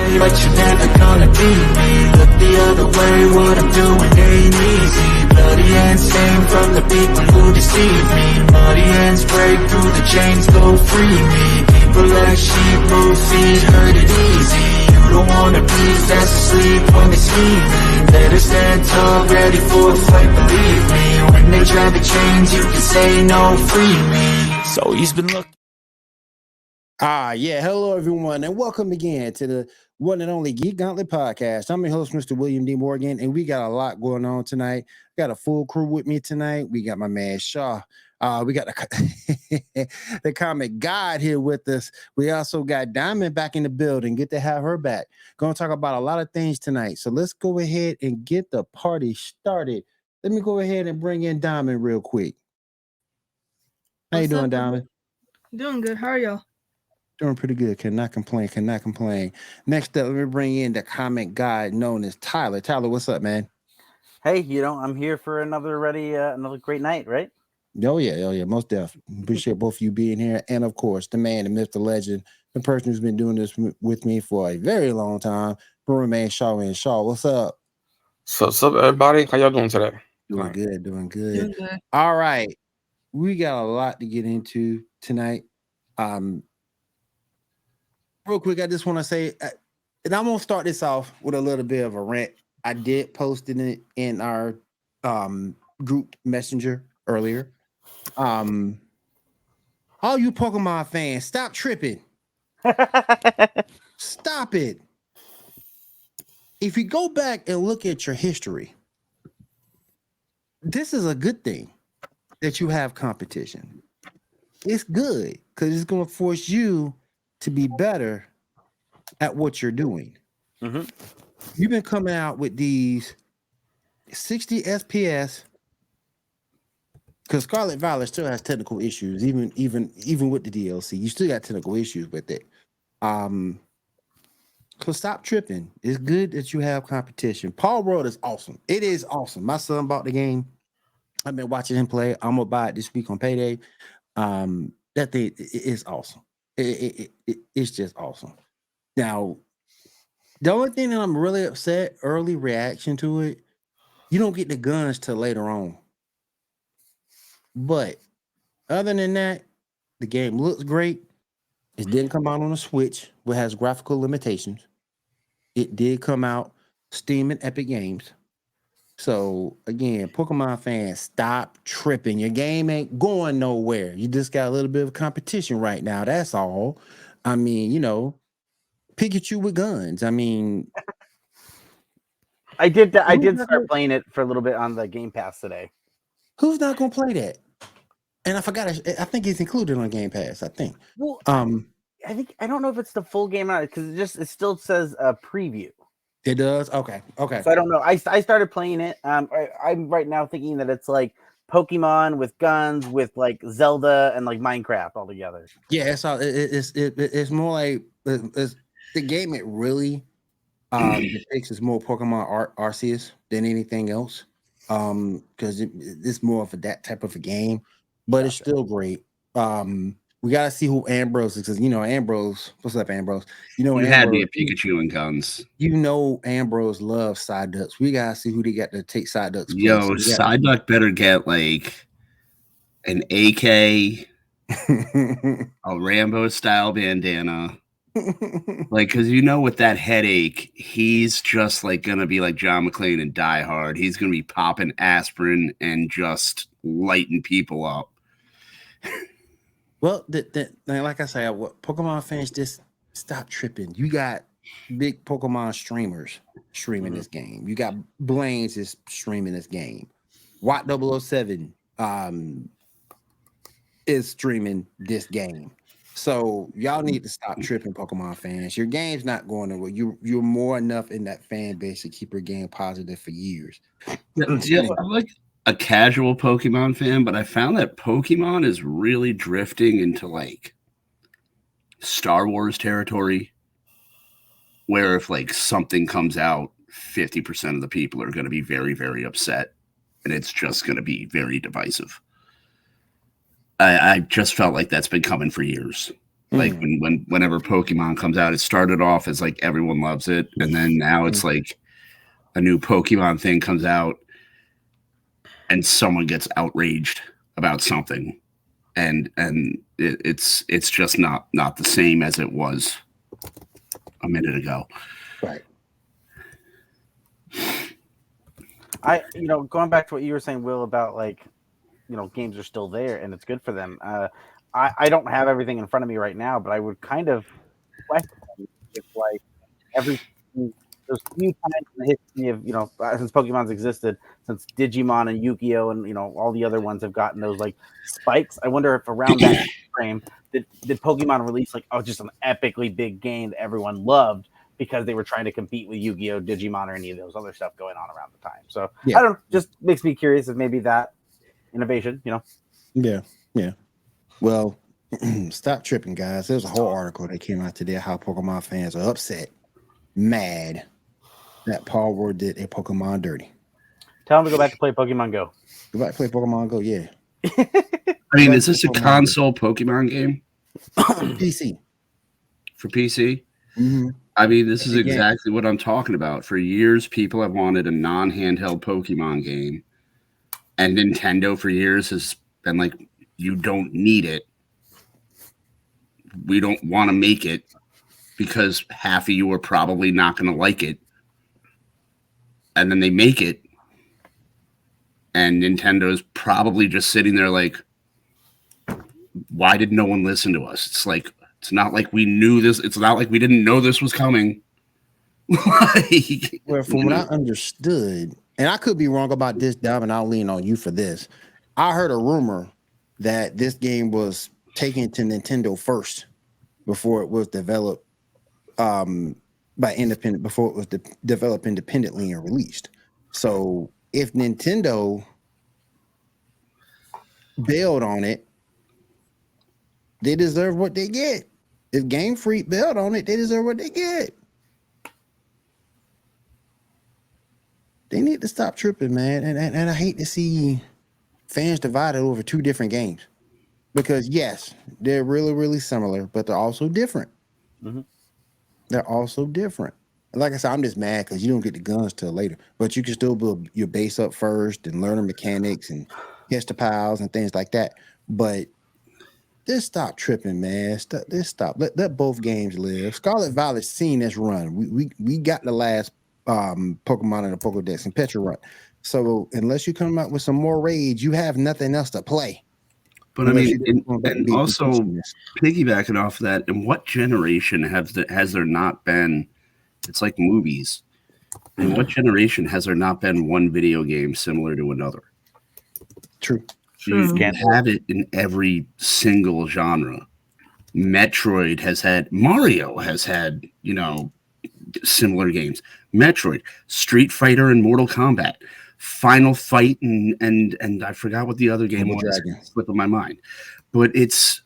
way, but you're never gonna be me. Look the other way, what I'm doing ain't easy. Bloody hands stained from the people who deceive me. Muddy hands break through the chains, go free me. People like sheep move feet, hurt it easy. You don't wanna be fast asleep when they scheming. Better stand tall, ready for a fight, believe me. When they try to change, you can say no, free me. So he's been looking. Yeah. Hello, everyone, and welcome again to the one and only Geek Gauntlet podcast. I'm your host, Mr. William D. Morgan, and we got a lot going on tonight. Got a full crew with me tonight. We got my man Shaw. We got the comic god here with us. We also got Diamond back in the building. Good to have her back. Going to talk about a lot of things tonight. So let's go ahead and get the party started. Let me go ahead and bring in Diamond real quick. How you doing, Diamond? Doing good. How are y'all? Doing pretty good. Cannot complain. Next up, let me bring in the comic guy known as Tyler. Tyler, what's up, man? Hey, I'm here for another great night, right? Oh yeah, most definitely. Appreciate both of you being here, and of course, the man, the myth, the legend, the person who's been doing this with me for a very long time, man Shaw. And Shaw, what's up? So, what's up, everybody? How y'all doing today? Doing good. All right, we got a lot to get into tonight. Real quick, I just want to say, and I'm gonna start this off with a little bit of a rant. I did post it in our group messenger earlier. All you Pokemon fans, stop tripping. Stop it. If you go back and look at your history, this is a good thing that you have competition. It's good because it's going to force you to be better at what you're doing. Mm-hmm. You've been coming out with these 60 SPS because Scarlet Violet still has technical issues, even with the DLC. You still got technical issues with it. So stop tripping. It's good that you have competition. Paul World is awesome. It is awesome. My son bought the game. I've been watching him play. I'm gonna buy it this week on payday. That thing is awesome. It's just awesome. Now, the only thing that I'm really upset, early reaction to it, you don't get the guns till later on. But other than that, the game looks great. It didn't come out on the Switch, which has graphical limitations. It did come out Steam and Epic Games. So again, Pokemon fans, stop tripping. Your game ain't going nowhere. You just got a little bit of competition right now. That's all. I mean, Pikachu with guns. I mean, I did start playing it for a little bit on the Game Pass today. Who's not gonna play that? And I forgot. I think it's included on Game Pass. I think. Well, I don't know if it's the full game or not because it still says preview. It does. Okay. So I don't know. I started playing it. I'm right now thinking that it's like Pokemon with guns, with like Zelda and like Minecraft all together. Yeah, it's more like it's the game. It really depicts is more Pokemon Arceus than anything else. Because it's more of that type of a game, but It's still great. We gotta see who Ambrose is, because Ambrose. What's up, Ambrose? You had me a Pikachu and guns. Ambrose loves Psyducks. We gotta see who they got to take Psyducks. Yo, Psyduck better get like an AK, a Rambo style bandana. Like, because with that headache, he's just like gonna be like John McClane in Die Hard. He's gonna be popping aspirin and just lighting people up. Well, like I say, Pokemon fans, just stop tripping. You got big Pokemon streamers streaming this game. You got Blaine's is streaming this game. Watt 007 is streaming this game. So y'all need to stop tripping, Pokemon fans. Your game's not going nowhere. You're more enough in that fan base to keep your game positive for years. Yeah, I'm like a casual Pokemon fan, but I found that Pokemon is really drifting into like Star Wars territory, where if like something comes out, 50% of the people are going to be very, very upset, and it's just going to be very divisive. I just felt like that's been coming for years. Like whenever Pokemon comes out, it started off as like everyone loves it, and then now it's like a new Pokemon thing comes out, and someone gets outraged about something, and it's just not the same as it was a minute ago. Right. Going back to what you were saying, Will, about like, games are still there and it's good for them. I don't have everything in front of me right now, but I would kind of question if like every those few times in the history of since Pokemon's existed, since Digimon and Yu-Gi-Oh and all the other ones have gotten those like spikes. I wonder if around that frame did Pokemon release like just an epically big game that everyone loved because they were trying to compete with Yu-Gi-Oh, Digimon, or any of those other stuff going on around the time. So I don't know, just makes me curious if maybe that innovation, Yeah. Well, stop tripping, guys. There's a whole article that came out today how Pokemon fans are upset, mad that Paul Ward did a Pokemon dirty. Tell them to go back to play Pokemon Go. Go back to play Pokemon Go, yeah. I mean, is this a console Pokemon game? PC. For PC? Mm-hmm. I mean, this is exactly what I'm talking about. For years, people have wanted a non-handheld Pokemon game. And Nintendo for years has been like, you don't need it. We don't want to make it because half of you are probably not going to like it. And then they make it. And Nintendo's probably just sitting there like, why did no one listen to us? It's like, it's not like we knew this. It's not like we didn't know this was coming. Well, from what I understood, and I could be wrong about this, Dom, and I'll lean on you for this. I heard a rumor that this game was taken to Nintendo first before it was developed before it was developed independently and released. So if Nintendo bailed on it, they deserve what they get. If Game Freak bailed on it, they deserve what they get. They need to stop tripping, man. And I hate to see fans divided over two different games. Because, yes, they're really, really similar, but they're also different. Mm-hmm. They're also different. Like I said, I'm just mad because you don't get the guns till later. But you can still build your base up first and learn the mechanics and catch the piles and things like that. But just stop tripping, man. Stop. Let both games live. Scarlet Violet's seen this run. We got the last Pokemon in the Pokedex and Petra run. So unless you come out with some more raids, you have nothing else to play. But I mean, and also piggybacking off that, in what generation has there not been? It's like movies. In what generation has there not been one video game similar to another? True. You can't have it in every single genre. Metroid has had, Mario has had, similar games. Metroid, Street Fighter, and Mortal Kombat. Final Fight and I forgot what the other game was. Slip of my mind, but it's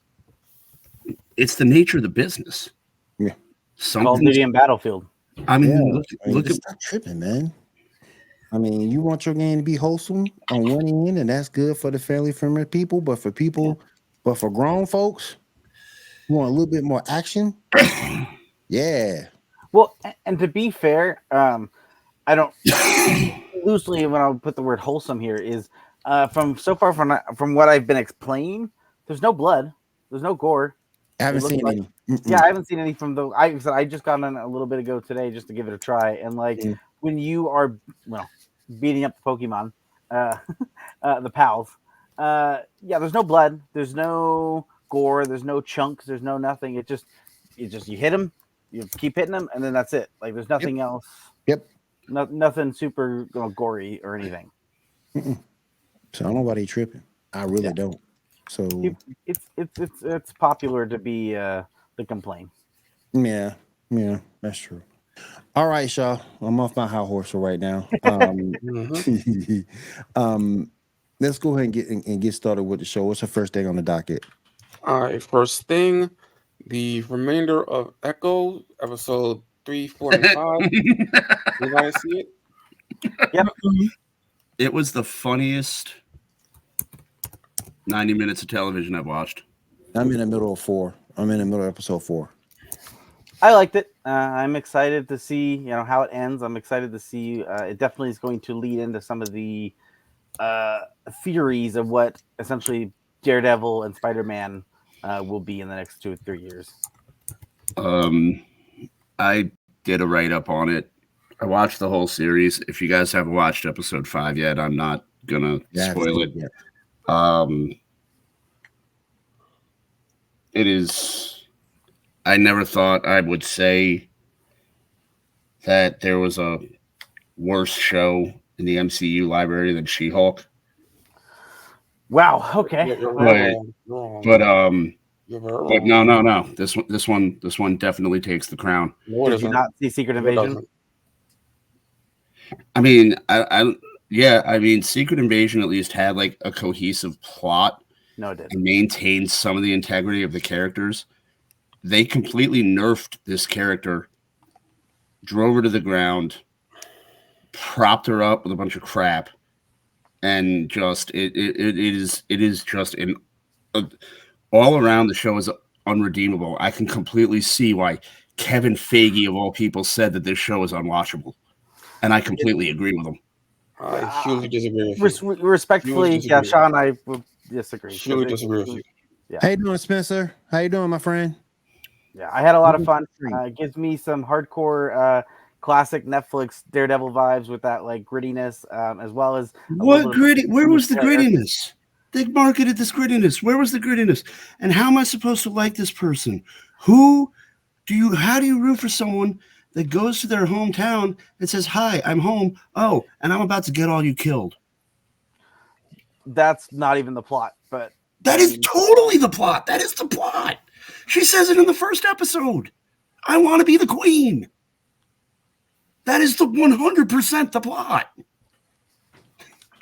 the nature of the business. Yeah, Call of Duty and Battlefield. I mean, look at stop tripping, man. I mean, you want your game to be wholesome on one end, and that's good for the family-friendly people. But for grown folks who want a little bit more action, yeah. Well, and to be fair, I don't. Loosely, when I'll put the word wholesome here is from what I've been explained, there's no blood, there's no gore. I haven't seen any. Yeah, I haven't seen any from the. I just got on a little bit ago today just to give it a try, and like when you are beating up the Pokemon, the pals, there's no blood, there's no gore, there's no chunks, there's no nothing. It just you hit them, you keep hitting them, and then that's it. Like there's nothing else. Yep. Nothing super gory or anything. Mm-mm. So I don't know why they tripping. I really don't. So it's popular to be the complaint. Yeah, that's true. All right, Shaw. I'm off my high horse for right now. Let's go ahead and get started with the show. What's the first thing on the docket? All right, first thing, the remainder of Echo, episode 3, 4, and 5. You guys see it? Yep. It was the funniest 90 minutes of television I've watched. I'm in the middle of 4. I'm in the middle of episode 4. I liked it. I'm excited to see how it ends. I'm excited to see. It definitely is going to lead into some of the theories of what essentially Daredevil and Spider-Man will be in the next 2 or 3 years. I did a write-up on it. I watched the whole series. If you guys haven't watched episode 5 yet, I'm not gonna spoil it. It is. I never thought I would say that there was a worse show in the MCU library than She-Hulk. Wow. Okay. But no. This one definitely takes the crown. No, Did you not see Secret Invasion? I mean, I mean, Secret Invasion at least had like a cohesive plot. No, it didn't. And maintained some of the integrity of the characters. They completely nerfed this character, drove her to the ground, propped her up with a bunch of crap, and just it is just an all around the show is unredeemable. I can completely see why Kevin Feige of all people said that this show is unwatchable, and I completely agree with him. I hugely disagree with you. Respectfully, yeah, Sean, I would disagree. Hugely disagree with you. Yeah. How you doing, Spencer? How you doing, my friend? Yeah, I had a lot of fun. It gives me some hardcore classic Netflix Daredevil vibes with that like grittiness, as well as what gritty? Where was the grittiness? They marketed this grittiness. Where was the grittiness? And how am I supposed to like this person? How do you root for someone that goes to their hometown and says, "Hi, I'm home. Oh, and I'm about to get all you killed"? That's not even the plot, but that is totally the plot. That is the plot. She says it in the first episode. I want to be the queen. That is the 100% the plot.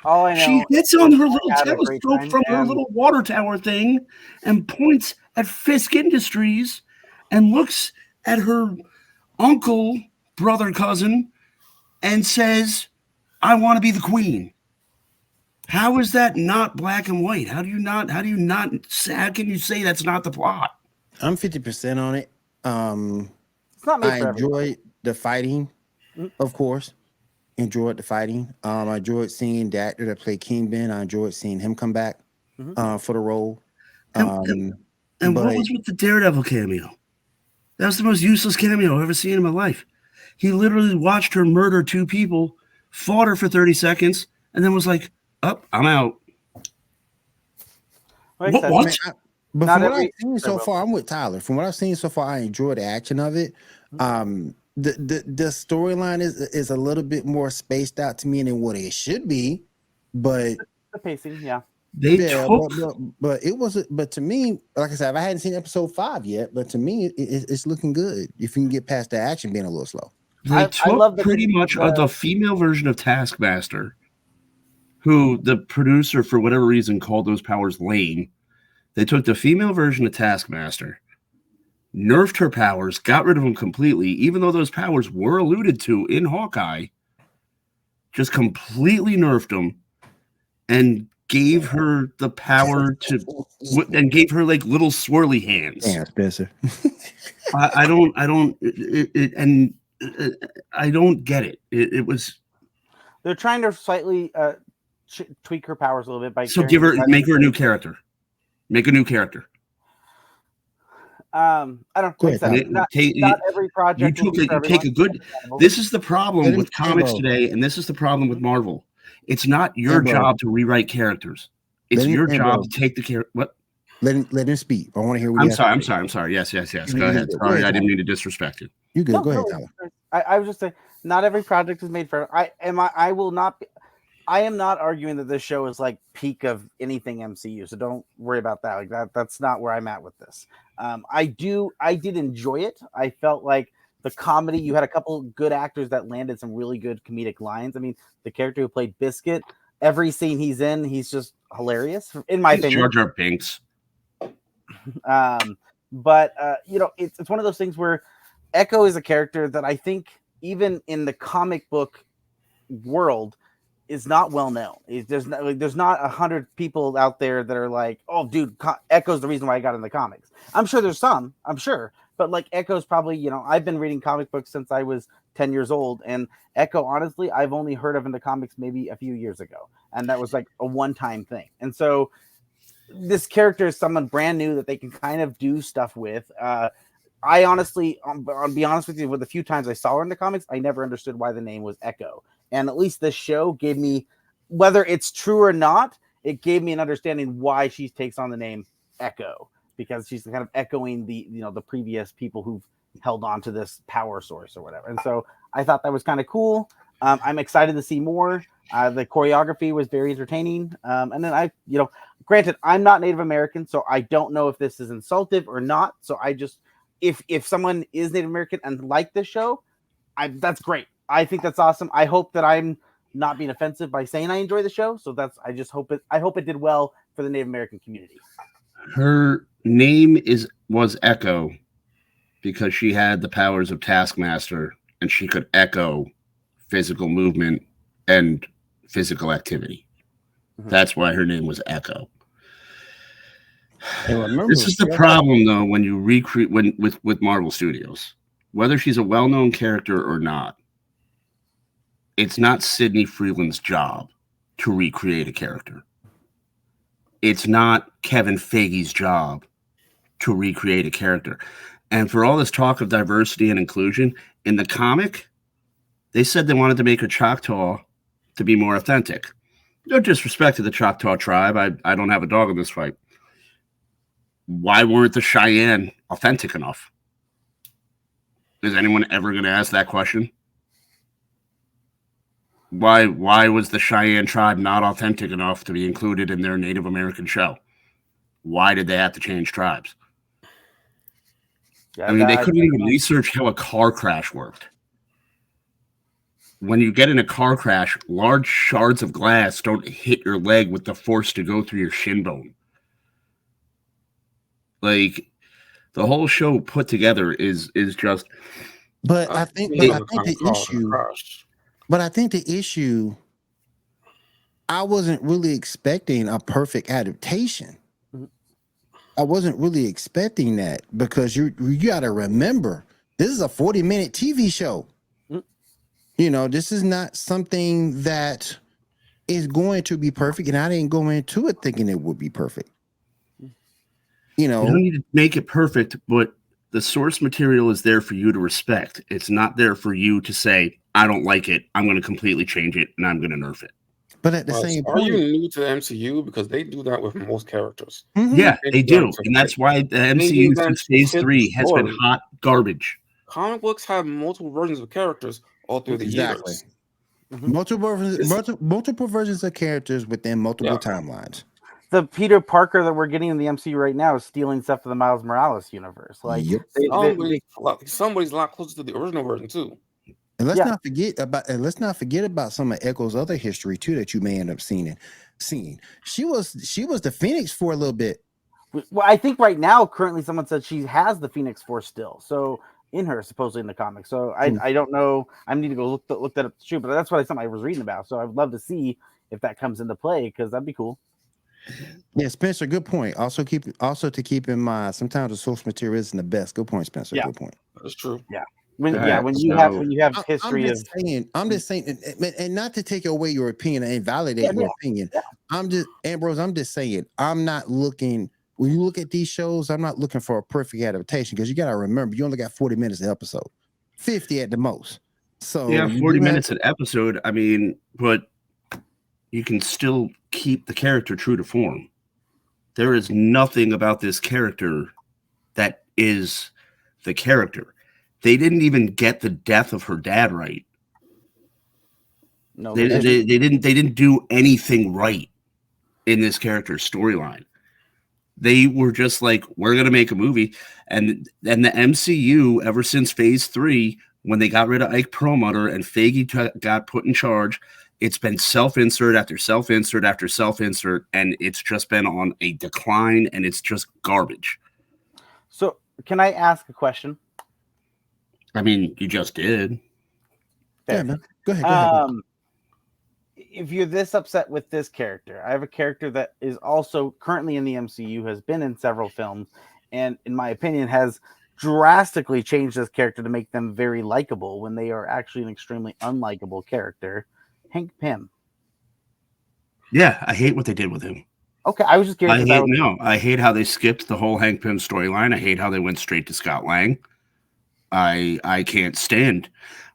All I know, she gets on her little telescope from her little water tower thing and points at Fisk Industries and looks at her uncle, brother, cousin, and says, "I want to be the queen." How is that not black and white? How can you say that's not the plot? I'm 50% on it. It's not made I for enjoyed the fighting, of course. Enjoyed the fighting. I enjoyed seeing the actor that played King Ben. I enjoyed seeing him come back for the role. And what was with the Daredevil cameo? That was the most useless cameo I've ever seen in my life. He literally watched her murder 2 people, fought her for 30 seconds, and then was like, "Oh, I'm out." What? But from what I've seen so far, I'm with Tyler. From what I've seen so far, I enjoy the action of it. The storyline is a little bit more spaced out to me than what it should be, but the pacing, yeah. But it was. But to me, like I said, I hadn't seen episode 5 yet. But to me, it's looking good. If you can get past the action being a little slow. They took pretty much the female version of Taskmaster, who the producer for whatever reason called those powers lame. They took the female version of Taskmaster, nerfed her powers, got rid of them completely, even though those powers were alluded to in Hawkeye. Just completely nerfed them and gave her the power to, and gave her like little swirly hands. Damn, Spencer. I don't get it. It was. They're trying to slightly tweak her powers a little bit by make her a new character. Make a new character. I don't think so. Not every project. This is the problem with comics today, and this is the problem with Marvel. It's not your job to rewrite characters. It's your job to take the character. What? Let him speak. I want to hear. I'm sorry. Yes. Go ahead. Sorry, I didn't mean to disrespect you. You good? Go ahead, Tyler. I was just saying, not every project is made for. I am not arguing that this show is like peak of anything MCU, so don't worry about that. Like that's not where I'm at with this. I did enjoy it. I felt like the comedy. You had a couple good actors that landed some really good comedic lines. I mean, the character who played Biscuit, every scene he's in, he's just hilarious. In my opinion, Jar Jar Binks. But it's one of those things where Echo is a character that I think even in the comic book world is not well known. There's not 100 people out there that are like, oh, dude, Echo's the reason why I got in the comics. I'm sure there's some, but like Echo's probably, I've been reading comic books since I was 10 years old, and Echo, honestly, I've only heard of in the comics maybe a few years ago, and that was like a one-time thing. And so this character is someone brand new that they can kind of do stuff with. I honestly, I'll be honest with you, with the few times I saw her in the comics, I never understood why the name was Echo. And at least this show gave me, whether it's true or not, it gave me an understanding why she takes on the name Echo, because she's kind of echoing the previous people who've held on to this power source or whatever. And so I thought that was kind of cool. I'm excited to see more. The choreography was very entertaining. And then granted, I'm not Native American, so I don't know if this is insultive or not. So I just, if someone is Native American and like this show, that's great. I think that's awesome. I hope that I'm not being offensive by saying I enjoy the show. So I hope it did well for the Native American community. Her name was Echo because she had the powers of Taskmaster and she could echo physical movement and physical activity. Mm-hmm. That's why her name was Echo. And remember, this is the problem, though, when you recreate with Marvel Studios. Whether she's a well-known character or not, it's not Sidney Freeland's job to recreate a character. It's not Kevin Feige's job to recreate a character. And for all this talk of diversity and inclusion, in the comic, they said they wanted to make a Choctaw to be more authentic. No disrespect to the Choctaw tribe. I don't have a dog in this fight. Why weren't the Cheyenne authentic enough? Is anyone ever going to ask that question? Why was the Cheyenne tribe not authentic enough to be included in their Native American show? Why did they have to change tribes? Yeah, I mean, they couldn't even research how a car crash worked. When you get in a car crash, large shards of glass don't hit your leg with the force to go through your shin bone. Like, the whole show put together is just. But I think the issue. I wasn't really expecting a perfect adaptation. I wasn't really expecting that because you got to remember this is a 40-minute TV show. This is not something that is going to be perfect, and I didn't go into it thinking it would be perfect. You don't need to make it perfect, but the source material is there for you to respect. It's not there for you to say, I don't like it, I'm going to completely change it, and I'm going to nerf it. But at the same point, are you new to the MCU? Because they do that with most characters. Mm-hmm. Yeah, they do. And that's why the MCU since Phase 3 has been hot garbage. Comic books have multiple versions of characters all through the years. Mm-hmm. Multiple versions of characters within multiple timelines. The Peter Parker that we're getting in the MCU right now is stealing stuff from the Miles Morales universe. Like, somebody's a lot closer to the original version too. And let's not forget about some of Echo's other history too that you may end up seeing. She was the Phoenix for a little bit. Well, I think right now, currently, someone said she has the Phoenix Force still. So in her, supposedly in the comics. So I don't know. I need to go look that up too. But that's something I was reading about. So I'd love to see if that comes into play because that'd be cool. Yeah, Spencer, good point. Also to keep in mind, sometimes the source material isn't the best. Good point, Spencer. Yeah. Good point. That's true. Yeah. When you have history I'm just saying, and not to take away your opinion and invalidate your opinion. Yeah. I'm just saying, I'm not looking. When you look at these shows, I'm not looking for a perfect adaptation because you got to remember, you only got 40 minutes an episode, 50 at the most. So 40 minutes an episode. I mean, but you can still keep the character true to form. There is nothing about this character that is the character. They didn't even get the death of her dad right. No, they didn't do anything right in this character's storyline. They were just like, we're going to make a movie. And the MCU, ever since Phase 3, when they got rid of Ike Perlmutter and Feige got put in charge, it's been self-insert after self-insert after self-insert, and it's just been on a decline, and it's just garbage. So can I ask a question? I mean, you just did. Yeah, man. Go ahead. if you're this upset with this character, I have a character that is also currently in the MCU, has been in several films, and in my opinion has drastically changed this character to make them very likable when they are actually an extremely unlikable character. Hank Pym. Yeah, I hate what they did with him. Okay, I was just curious. I hate how they skipped the whole Hank Pym storyline. I hate how they went straight to Scott Lang. I can't stand.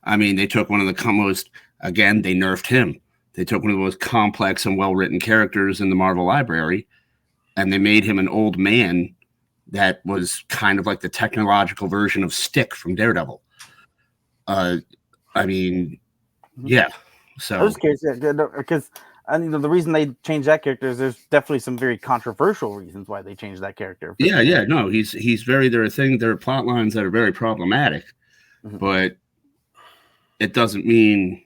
I mean, they took one of the most, again, they nerfed him. They took one of the most complex and well-written characters in the Marvel library, and they made him an old man that was kind of like the technological version of Stick from Daredevil. I mean, yeah. So I was curious because the reason they changed that character is there's definitely some very controversial reasons why they changed that character. Yeah. No, he's very. There are plot lines that are very problematic, but it doesn't mean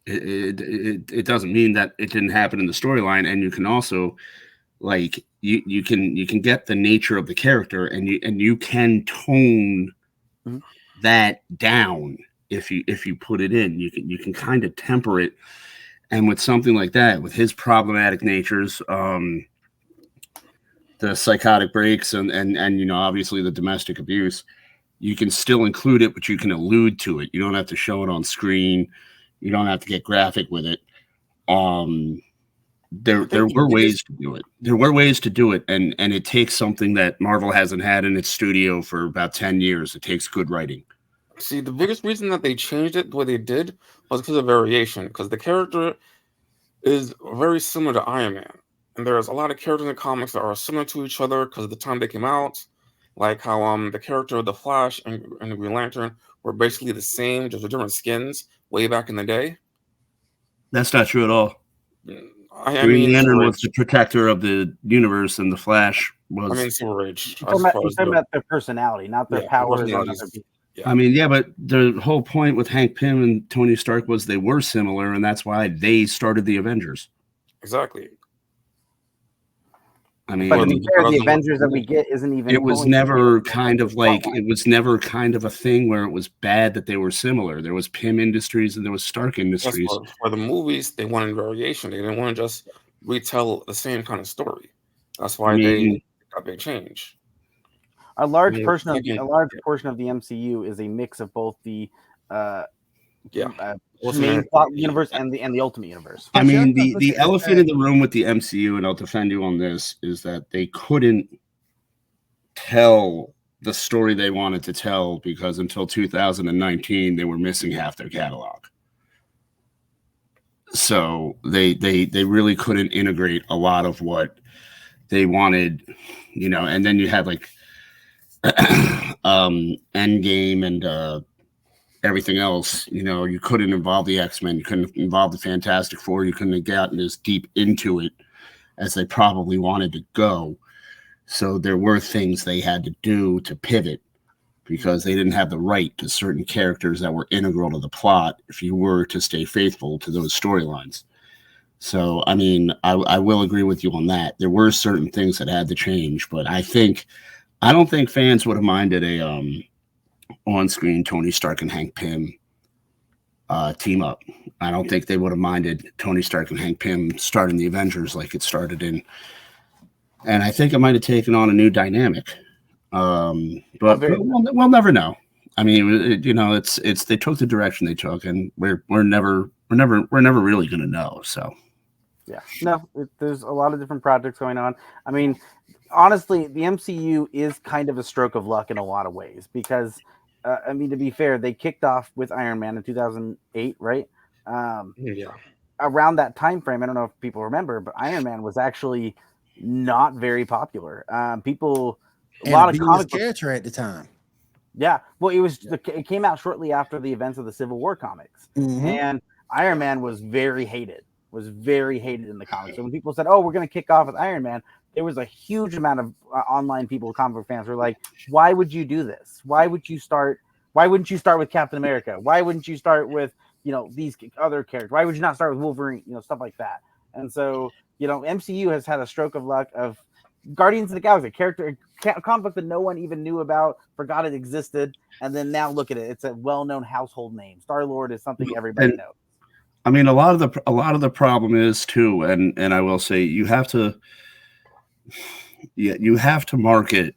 it doesn't mean that it didn't happen in the storyline. And you can also like you can get the nature of the character and you can tone that down if you put it in. You can kind of temper it. And with something like that, with his problematic natures, the psychotic breaks and obviously the domestic abuse, you can still include it, but you can allude to it. You don't have to show it on screen. You don't have to get graphic with it. There were ways to do it. There were ways to do it, and it takes something that Marvel hasn't had in its studio for about 10 years. It takes good writing. See, the biggest reason that they changed it the way they did was because of variation, because the character is very similar to Iron Man. And there's a lot of characters in the comics that are similar to each other because of the time they came out. Like how the character of the Flash and the Green Lantern were basically the same, just with different skins way back in the day. That's not true at all. Green Lantern was the protector of the universe, and the Flash was. I mean, Silver Age. You're talking about their personality, not their powers. Yeah. I mean, yeah, but the whole point with Hank Pym and Tony Stark was they were similar, and that's why they started the Avengers. Exactly. I mean, but to be fair, the Avengers that we get isn't even. It was never kind of like it was never kind of a thing where it was bad that they were similar. There was Pym Industries and there was Stark Industries. For the movies, they wanted variation. They didn't want to just retell the same kind of story. That's why they got big change. A large portion of the MCU is a mix of both the main plot universe and the Ultimate Universe. I mean, the elephant in the room with the MCU, and I'll defend you on this, is that they couldn't tell the story they wanted to tell because until 2019 they were missing half their catalog. So they really couldn't integrate a lot of what they wanted, and then you had like Endgame and everything else. You couldn't involve the X-Men, you couldn't involve the Fantastic Four, you couldn't have gotten as deep into it as they probably wanted to go. So there were things they had to do to pivot because they didn't have the right to certain characters that were integral to the plot if you were to stay faithful to those storylines. So, I mean, I will agree with you on that. There were certain things that had to change, but I don't think fans would have minded a on-screen Tony Stark and Hank Pym team up. I don't think they would have minded Tony Stark and Hank Pym starting the Avengers like it started in. And I think it might have taken on a new dynamic. But we'll never know. I mean, it's they took the direction they took, and we're never really going to know. So. Yeah, no, there's a lot of different projects going on. I mean, honestly, the MCU is kind of a stroke of luck in a lot of ways because, to be fair, they kicked off with Iron Man in 2008, right? Around that time frame, I don't know if people remember, but Iron Man was actually not very popular. A lot of comic character at the time. Yeah, well, it came out shortly after the events of the Civil War comics, and Iron Man was very hated in the comics. So when people said, "Oh, we're going to kick off with Iron Man," there was a huge amount of online people, comic book fans, were like, "Why would you do this? Why wouldn't you start with Captain America? Why wouldn't you start with these other characters? Why would you not start with Wolverine? Stuff like that." And so MCU has had a stroke of luck of Guardians of the Galaxy, comic book that no one even knew about, forgot it existed, and then now look at it. It's a well-known household name. Star-Lord is something everybody knows. I mean, a lot of the problem is too, and I will say you have to market,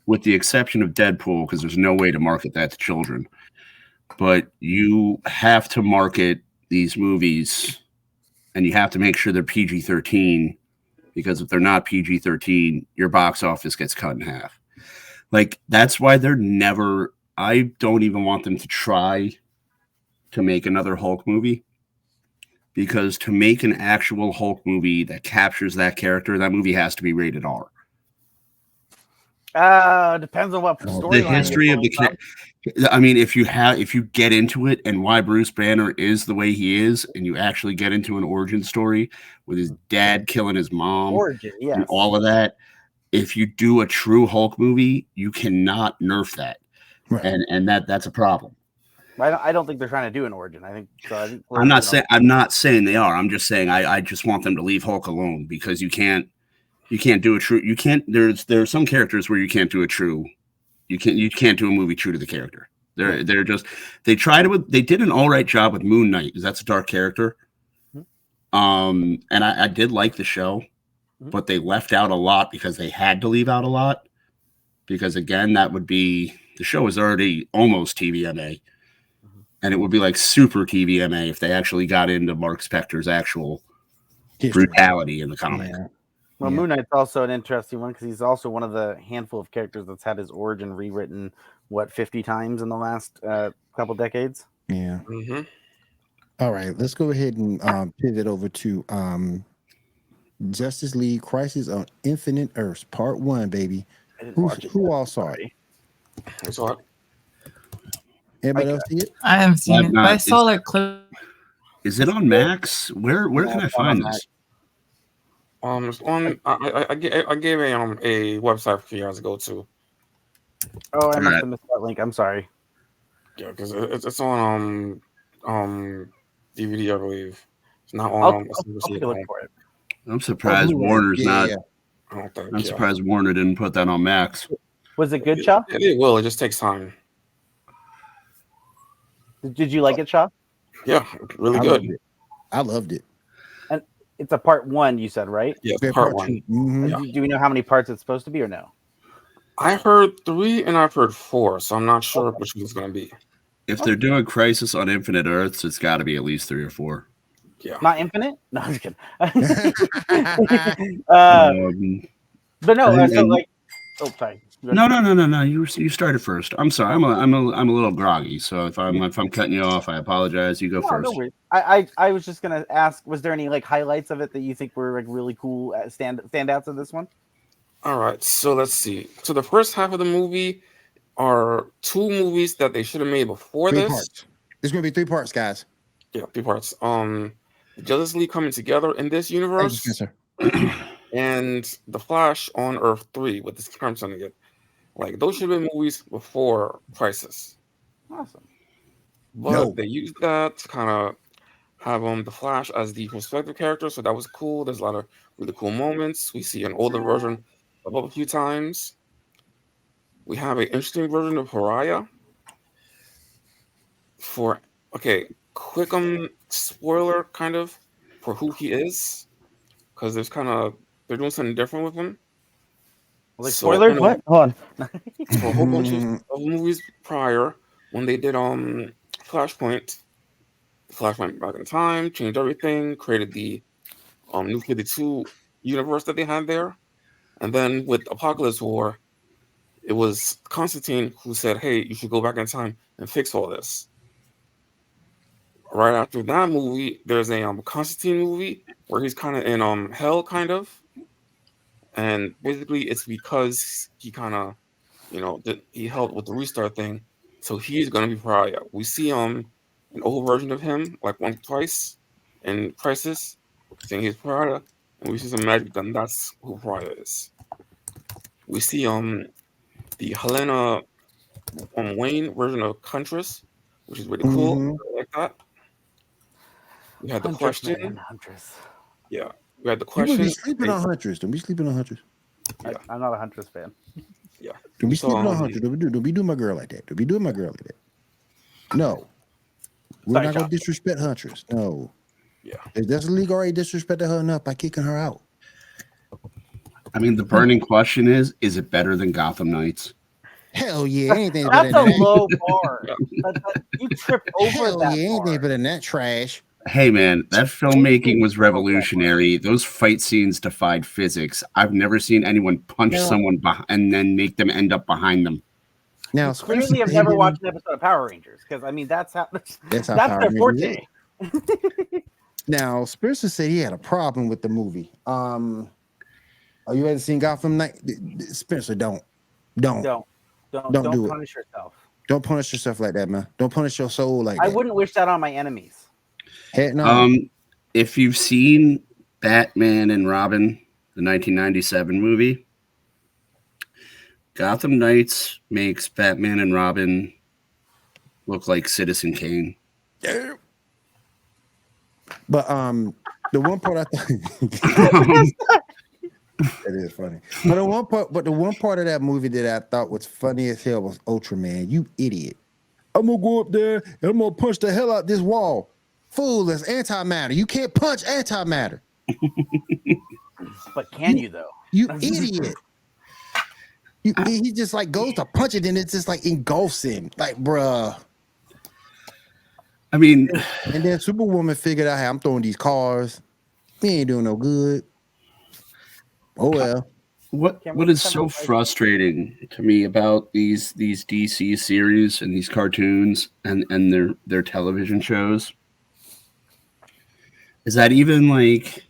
with the exception of Deadpool, because there's no way to market that to children. But you have to market these movies, and you have to make sure they're PG-13, because if they're not PG-13, your box office gets cut in half. Like, that's why they're never. I don't even want them to try to make another Hulk movie, because to make an actual Hulk movie that captures that character, that movie has to be rated R. Depends on what storyline. The history of the I mean, if you get into it and why Bruce Banner is the way he is, and you actually get into an origin story with his dad killing his mom, yes, and all of that, if you do a true Hulk movie, you cannot nerf that, Right. and that's a problem. I don't think they're trying to do an origin. I think so. I'm not saying they are. I'm just saying I just want them to leave Hulk alone, because you can't do a true. You can't. There's some characters where you can't do a true. You can't do a movie true to the character. They're just they did an all right job with Moon Knight, because that's a dark character. And I did like the show, but they left out a lot because they had to leave out a lot, because again, that would be, the show is already almost TVMA, and it would be like super TVMA if they actually got into Mark Spector's actual brutality in the comic. Yeah. Well, Moon Knight's also an interesting one, because he's also one of the handful of characters that's had his origin rewritten 50 times in the last couple decades. Yeah. Mm-hmm. All right, let's go ahead and pivot over to Justice League Crisis on Infinite Earths Part 1, baby. Who all saw it? I saw it. Everybody else see it? I haven't seen it, but I saw like clip. Is it on Max? Where can I find this? It's on. I gave a website for you guys to go to. Oh, I must have missed that link. I'm sorry. Yeah, because it's on DVD, I believe. It's not on. I'll take a look for it. I'm surprised Warner's not. Yeah. I'm surprised Warner didn't put that on Max. Was it good, Shaw? It will. It just takes time. Did you like it, Shaw? Yeah, really good. I loved it. And it's a part 1, you said, right? Yeah, part 1. Mm-hmm. Yeah. Do we know how many parts it's supposed to be, or no? I heard 3 and I've heard 4, so I'm not sure which one's going to be. If they're doing Crisis on Infinite Earths, it's got to be at least 3 or 4. Yeah. Not Infinite? No, I'm just kidding. But no, so like, oh, sorry. No. You started first. I'm sorry. I'm a little groggy. So if I'm cutting you off, I apologize. You go first. No worries. I was just gonna ask, was there any like highlights of it that you think were like really cool standouts of this one? All right. So let's see. So the first half of the movie are 2 movies that they should have made before 3 this. parts. It's gonna be 3 parts, guys. Yeah, 3 parts. Justice League coming together in this universe. Yes, sir. And The Flash on Earth 3 with this Crimson again. Like, those should have been movies before Crisis. Awesome. But they used that to kind of have The Flash as the perspective character, so that was cool. There's a lot of really cool moments. We see an older version of a few times. We have an interesting version of Pariah. Quick spoiler kind of for who he is, because they're doing something different with him. Like spoilers? What? Hold on. For a whole bunch of movies prior, when they did Flashpoint, Flash went back in time, changed everything, created the New 52 universe that they had there, and then with Apocalypse War, it was Constantine who said, "Hey, you should go back in time and fix all this." Right after that movie, there's a Constantine movie where he's kind of in hell, kind of. And basically, it's because he kind of, he helped with the restart thing. So he's going to be Pariah. We see an old version of him, like once or twice in Crisis, saying he's Pariah. And we see some magic done. That's who Pariah is. We see the Helena Wayne version of Huntress, which is really cool. I like that. We had the question. Huntress. Yeah. We had the question. Don't be sleeping on Huntress. Don't be sleeping on Huntress. Yeah. I'm not a Huntress fan. Yeah. Don't be sleeping on Huntress. Don't be doing my girl like that. Don't be doing my girl like that. No. We're not going to disrespect Huntress. No. Yeah. If there's a league already disrespected her enough by kicking her out. I mean, the burning question is it better than Gotham Knights? Hell yeah. Anything That's better a than that. low bar. You tripped over Hell that yeah. Anything bar. better than that trash. Hey, man, that filmmaking was revolutionary. Those fight scenes defied physics. I've never seen anyone punch someone and then make them end up behind them. Now, you clearly have never watched an episode of Power Rangers, because I mean that's how their forte. Now, Spencer said he had a problem with the movie. Oh, you haven't seen Gotham Knight? Spencer, don't do punish yourself. Don't punish yourself like that, man. Don't punish your soul like that. I wouldn't wish that on my enemies. Heck no. If you've seen Batman and Robin, the 1997 movie, Gotham Knights makes Batman and Robin look like Citizen Kane. Yeah. But the one part I thought it is funny. But the one part of that movie that I thought was funny as hell was Ultraman. You idiot. I'm gonna go up there and I'm gonna punch the hell out this wall. Fool, that's antimatter. You can't punch antimatter. But can you though? You idiot. He just like goes to punch it and it just like engulfs him. Like, bruh. I mean, and then Superwoman figured out, hey, I'm throwing these cars. He ain't doing no good. Oh well. What is so frustrating to me about these DC series and these cartoons and their television shows is that even like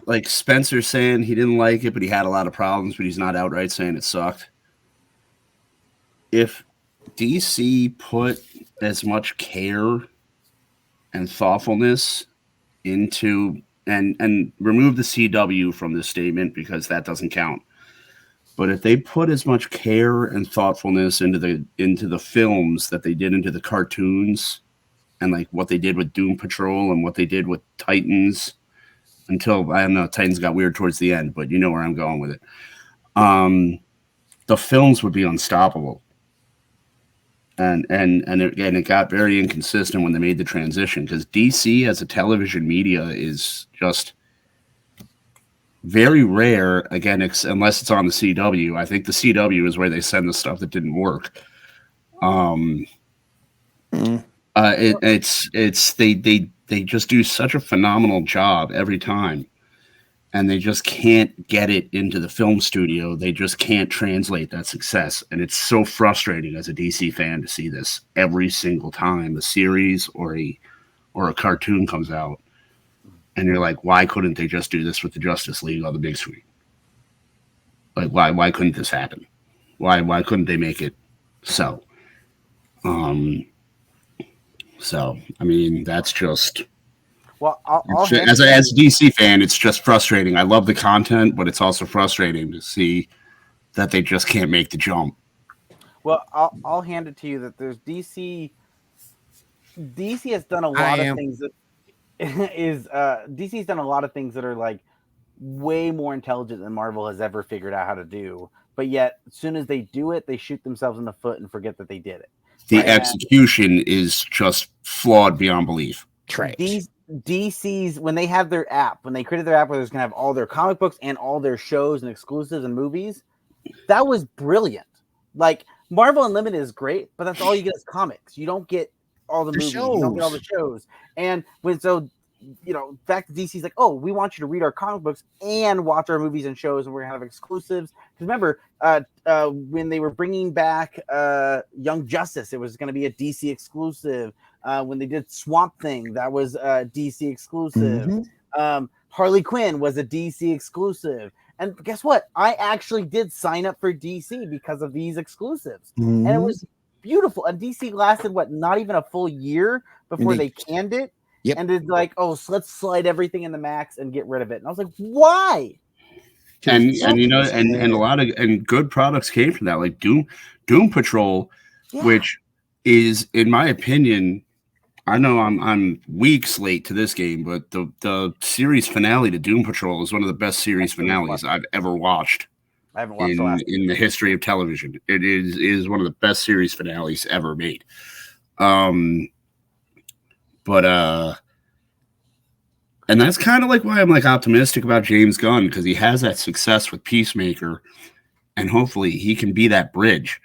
like Spencer saying he didn't like it, but he had a lot of problems, but he's not outright saying it sucked. If DC put as much care and thoughtfulness into and remove the CW from this statement because that doesn't count. But if they put as much care and thoughtfulness into the films that they did into the cartoons and like what they did with Doom Patrol and what they did with Titans until, I don't know, Titans got weird towards the end, but you know where I'm going with it. The films would be unstoppable. And it got very inconsistent when they made the transition because DC as a television media is just very rare. Again, unless it's on the CW. I think the CW is where they send the stuff that didn't work. They just do such a phenomenal job every time. And they just can't get it into the film studio. They just can't translate that success. And it's so frustrating as a DC fan to see this every single time a series or a cartoon comes out. And you're like, why couldn't they just do this with the Justice League on the big screen? Like, why couldn't this happen? Why couldn't they make it so? So, I mean, that's just... Well, as a DC fan, it's just frustrating. I love the content, but it's also frustrating to see that they just can't make the jump. Well, I'll hand it to you that there's DC. DC has done a lot of things that DC's done a lot of things that are like way more intelligent than Marvel has ever figured out how to do. But yet, as soon as they do it, they shoot themselves in the foot and forget that they did it. The execution is just flawed beyond belief. DC's, when they have their app, when they created their app where there's going to have all their comic books and all their shows and exclusives and movies, that was brilliant. Like, Marvel Unlimited is great, but that's all you get is comics. You don't get all the movies. You don't get all the shows. And the fact that DC's like, oh, we want you to read our comic books and watch our movies and shows, and we're going to have exclusives. Because remember, when they were bringing back Young Justice, it was going to be a DC exclusive. When they did Swamp Thing, that was a DC exclusive. Mm-hmm. Harley Quinn was a DC exclusive. And guess what? I actually did sign up for DC because of these exclusives. Mm-hmm. And it was beautiful. And DC lasted, not even a full year before they canned it. Yep. And it's like, oh, so let's slide everything in the max and get rid of it. And I was like, why? And a lot of good products came from that, like Doom Patrol, which is, in my opinion, I know I'm weeks late to this game, but the series finale to Doom Patrol is one of the best series finales I've ever watched. I haven't watched in the history of television. It is one of the best series finales ever made. But and that's kind of like why I'm like optimistic about James Gunn, because he has that success with Peacemaker, and hopefully he can be that bridge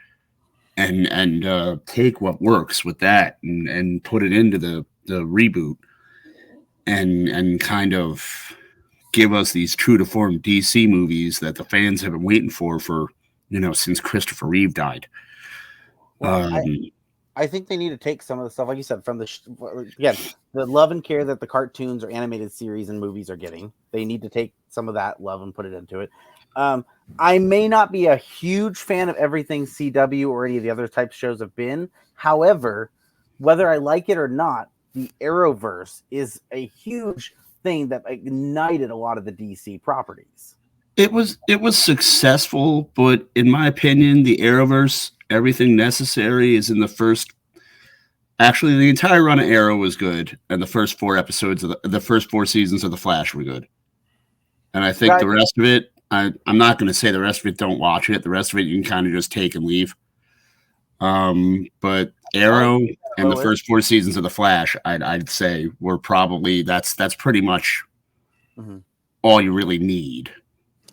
and take what works with that and put it into the reboot and kind of give us these true to form DC movies that the fans have been waiting for since Christopher Reeve died. Well, I think they need to take some of the stuff, like you said, from the love and care that the cartoons or animated series and movies are getting. They need to take some of that love and put it into it. I may not be a huge fan of everything CW or any of the other type shows have been. However, whether I like it or not, the Arrowverse is a huge thing that ignited a lot of the DC properties. It was successful, but in my opinion, the Arrowverse, everything necessary is in the first. Actually, the entire run of Arrow was good, and the first 4 episodes of the first 4 seasons of The Flash were good. And I think the rest of it, I'm not going to say the rest of it don't watch it. The rest of it you can kind of just take and leave. But Arrow and the first 4 seasons of The Flash, I'd say were probably that's pretty much all you really need.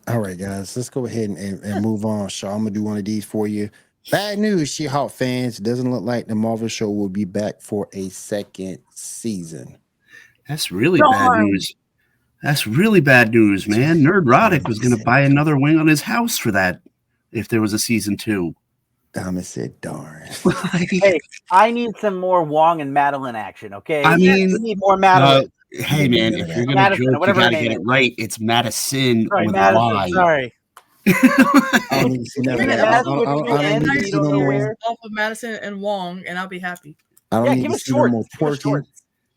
All right, guys, let's go ahead and move on. So I'm gonna do one of these for you. Bad news, She-Hulk fans. It doesn't look like the Marvel show will be back for a second season. That's really bad news. That's really bad news, man. Nerdrotic was going to buy another wing on his house for that if there was a season 2. Thomas said, darn. Hey, I need some more Wong and Madeline action, okay? I mean, we need more Madeline. Hey, man, if you're going to joke, you got to get it right. It's Madison with Madison, Y. Sorry. I don't need to see nothing. I don't need to see no more. Off of Madison and Wong, and I'll be happy. I don't need to see no more twerking.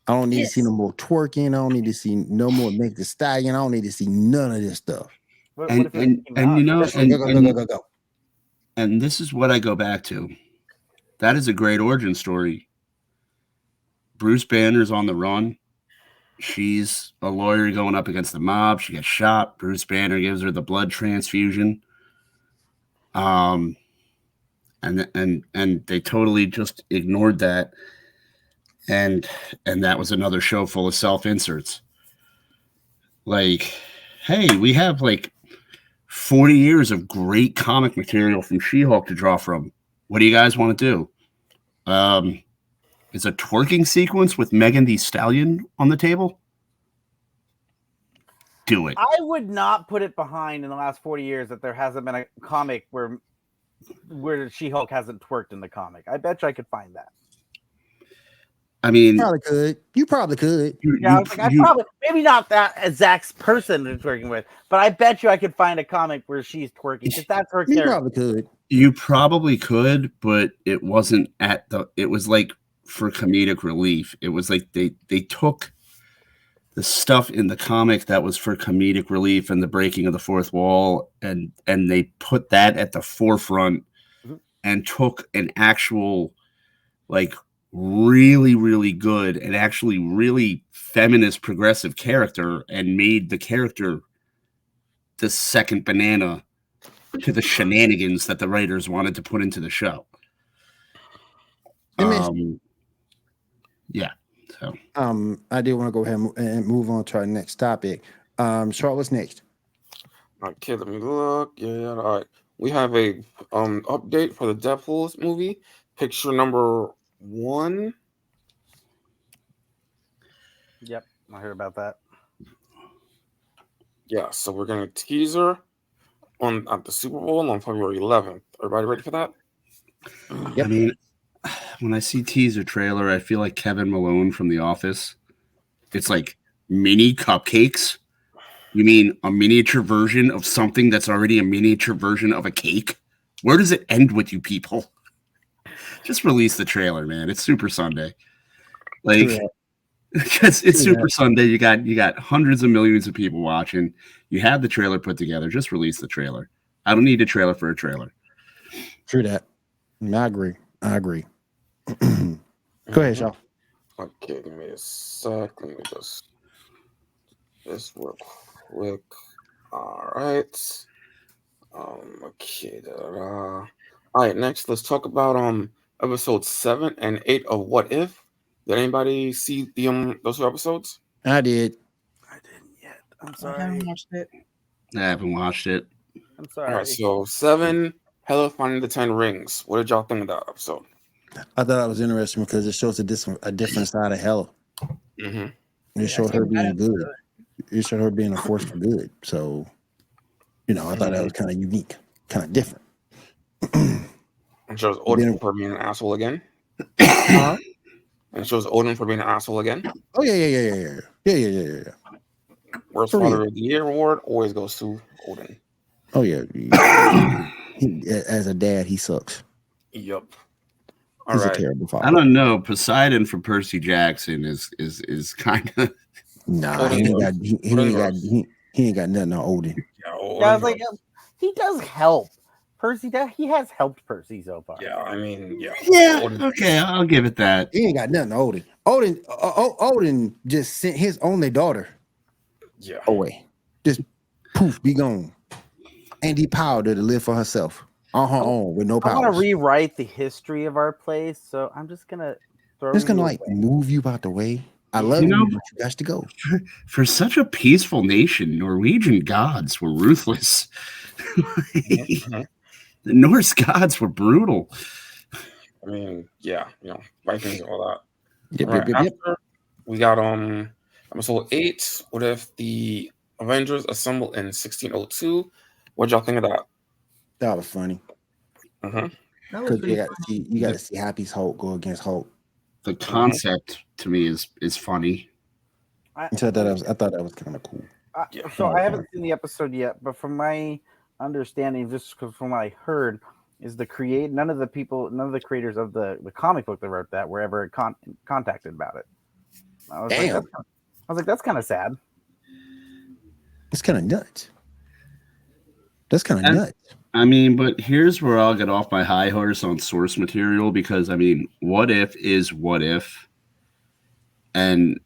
I don't need to see no more twerking. I don't need to see no more Meg the Stallion. I don't need to see none of this stuff. And you know, go. And this is what I go back to. That is a great origin story. Bruce Banner's on the run. She's a lawyer going up against the mob. She gets shot. Bruce Banner gives her the blood transfusion. And they totally just ignored that. And that was another show full of self-inserts. Like, hey, we have like 40 years of great comic material from She-Hulk to draw from. What do you guys want to do? Is a twerking sequence with Megan Thee Stallion on the table? Do it. I would not put it behind in the last 40 years that there hasn't been a comic where She-Hulk hasn't twerked in the comic. I bet you I could find that. I mean, you probably could. Maybe not that exact person that's working with, but I bet you I could find a comic where she's twerking because that's her character. You probably could. You probably could, but it wasn't it was like for comedic relief. It was like they took the stuff in the comic that was for comedic relief and the breaking of the fourth wall, and they put that at the forefront and took an actual like really, really good and actually really feminist progressive character and made the character the second banana to the shenanigans that the writers wanted to put into the show. Yeah. So I did want to go ahead and move on to our next topic. Charlotte, what's next? Okay, let me look. Yeah, all right. We have a update for the Deadpool movie. Picture number 1. Yep, I heard about that. Yeah, so we're gonna teaser at the Super Bowl on February 11th. Everybody ready for that? Yep. I mean, when I see teaser trailer, I feel like Kevin Malone from The Office. It's like mini cupcakes. You mean a miniature version of something that's already a miniature version of a cake? Where does it end with you people? Just release the trailer, man. It's Super Sunday. Like, it's Super Sunday. You got hundreds of millions of people watching. You have the trailer put together. Just release the trailer. I don't need a trailer for a trailer. True that. I agree. Go ahead, Shaw. Okay, give me a sec. Let me just this real quick. All right. Okay. All right. Next, let's talk about episode 7 and 8 of What If. Did anybody see the those 2 episodes? I did. I didn't yet. I'm I sorry. haven't watched it. I haven't watched it. I'm All right, sorry. so 7, Hella Finding the 10 Rings. What did y'all think of that episode? I thought that was interesting because it shows a different side of Hella. Mm-hmm. It showed I her think that being episode- good. It showed her being a force for good. So, I thought that was kind of unique, kind of different. It shows Odin for being an asshole again. Huh? And it shows Odin for being an asshole again. Oh yeah. Worst For Father real. of the Year award always goes to Odin. Oh yeah. As a dad, he sucks. Yep. All He's right. a terrible father. I don't know. Poseidon for Percy Jackson is kind of. Nah, Odin he ain't works. got he ain't got nothing on Odin. Yeah, Yeah, I Odin was like, works. he does help. Percy, he has helped Percy so far. Yeah, I mean, yeah. Yeah. Odin- Okay, I'll give it that. He ain't got nothing on Odin. Odin just sent his only daughter Yeah. away. Just poof, be gone. And he powered her to live for herself on her own with no I want powers. to rewrite the history of our place, so I'm just gonna throw. Just gonna you like away. move you out the way. I love You you, know- but you got to go. For such a peaceful nation, Norwegian gods were ruthless. Mhm. The Norse gods were brutal. I mean, yeah, Vikings and all that. Yep, All right, yep. after we got episode 8. What if the Avengers assemble in 1602? What'd y'all think of that? That was funny. That was Because pretty you got to see Happy's Hulk go against Hulk. The concept to me is funny. I thought that was kind of cool. Yeah. So I haven't seen the episode yet, but from my understanding, just from what I heard, is none of the creators of the comic book that wrote that were ever contacted about it. I was Damn. like, that's kind of sad. It's kind of nuts. That's kind of And- nuts. I mean, but here's where I'll get off my high horse on source material because, I mean, what if is what if? And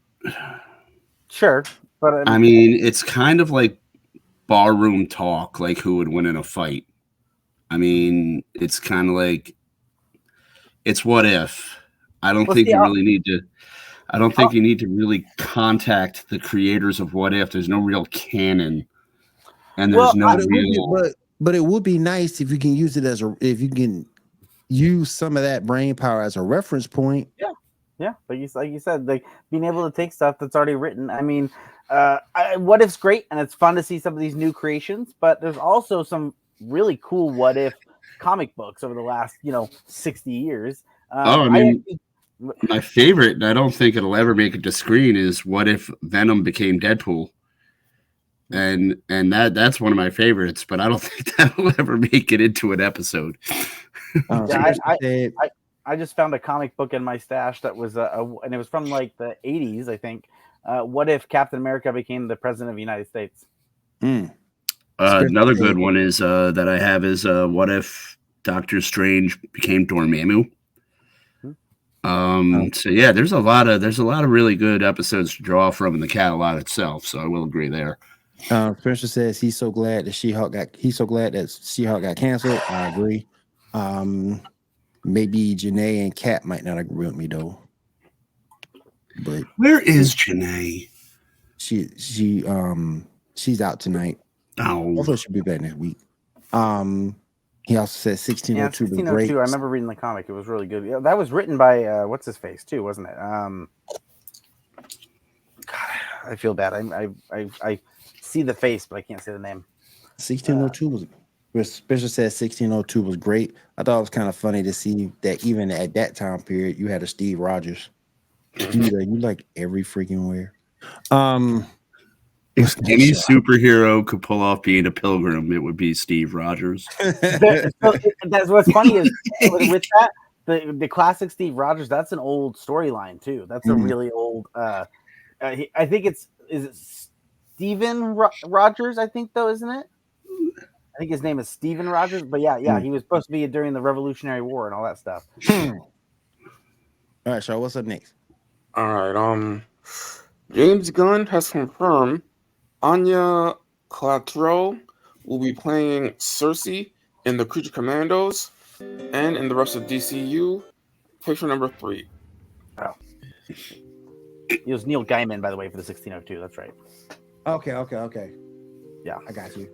Sure, but I mean, it's kind of like barroom talk, like who would win in a fight. I mean, it's kind of like it's what if. I don't Well, think see, you really need to. I don't think you need to really contact the creators of What If. There's no real canon, and there's no real. But it would be nice if you can use it if you can use some of that brain power as a reference point. yeah, like you said, like being able to take stuff that's already written. I mean, What If's great, and it's fun to see some of these new creations. But there's also some really cool What If comic books over the last 60 years. I mean, my favorite, and I don't think it'll ever make it to screen, is What If Venom became Deadpool. And that's one of my favorites, but I don't think that'll ever make it into an episode. I just found a comic book in my stash that was and it was from like the 80s, I think. What if Captain America became the president of the United States? Another good one is that I have is what if Doctor Strange became Dormammu? So yeah, there's a lot of really good episodes to draw from in the catalog itself. So I will agree there. Spencer says he's so glad that She-Hulk got canceled. I agree. Maybe Janae and Kat might not agree with me though. But where is Janae? She's out tonight. Oh, Hopefully she'll be back next week. He also said 1602 was great. I remember reading the comic; it was really good. Yeah, that was written by what's his face too, wasn't it? God, I feel bad. I see the face, but I can't say the name. 1602 Spencer said 1602 was great. I thought it was kind of funny to see that even at that time period, you had a Steve Rogers. You like every freaking where. if any superhero could pull off being a pilgrim, it would be Steve Rogers. That's what's funny is with that the classic Steve Rogers. That's an old storyline too. That's a really old. I think is it Steven Rogers? I think though, isn't it? I think his name is Steven Rogers. But yeah, he was supposed to be during the Revolutionary War and all that stuff. All right, so what's up next? All right. James Gunn has confirmed Anya Clatro will be playing Cersei in the Creature Commandos and in the rest of DCU. picture number 3. Oh. It was Neil Gaiman, by the way, for the 1602. That's right. Okay. Yeah, I got you.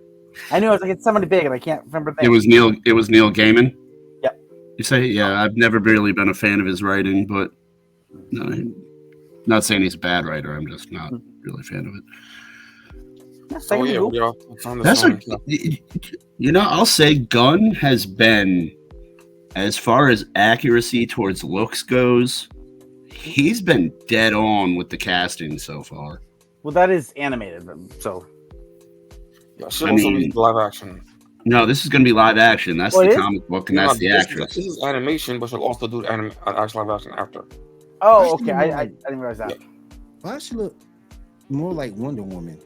I knew I was like, it's somebody big, and I can't remember. It was Neil Gaiman. Yep. You say, yeah. I've never really been a fan of his writing, but no, not saying he's a bad writer. I'm just not really a fan of it. So yeah, what y'all found That's this I'll say Gunn has been, as far as accuracy towards looks goes, he's been dead on with the casting so far. Well, that is animated, so. Yeah, she also be live action. No, this is going to be live action. That's the comic book, and that's the actress. This is animation, but she'll also do actual live action after. Oh, okay. I didn't realize that. Why does she look more like Wonder Woman?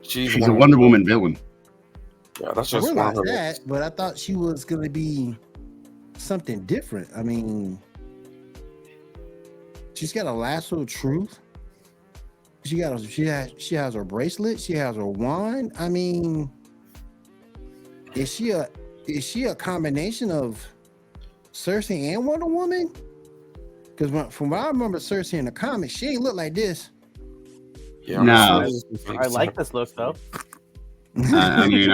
She's a Wonder Woman villain. Yeah, that's I just realized that, but I thought she was going to be something different. I mean, she's got a lasso of truth. She has her bracelet. She has her wand. I mean, is she a combination of Cersei and Wonder Woman? Because from what I remember, Cersei in the comics, she ain't look like this. Yeah, no, I like this look though. I mean,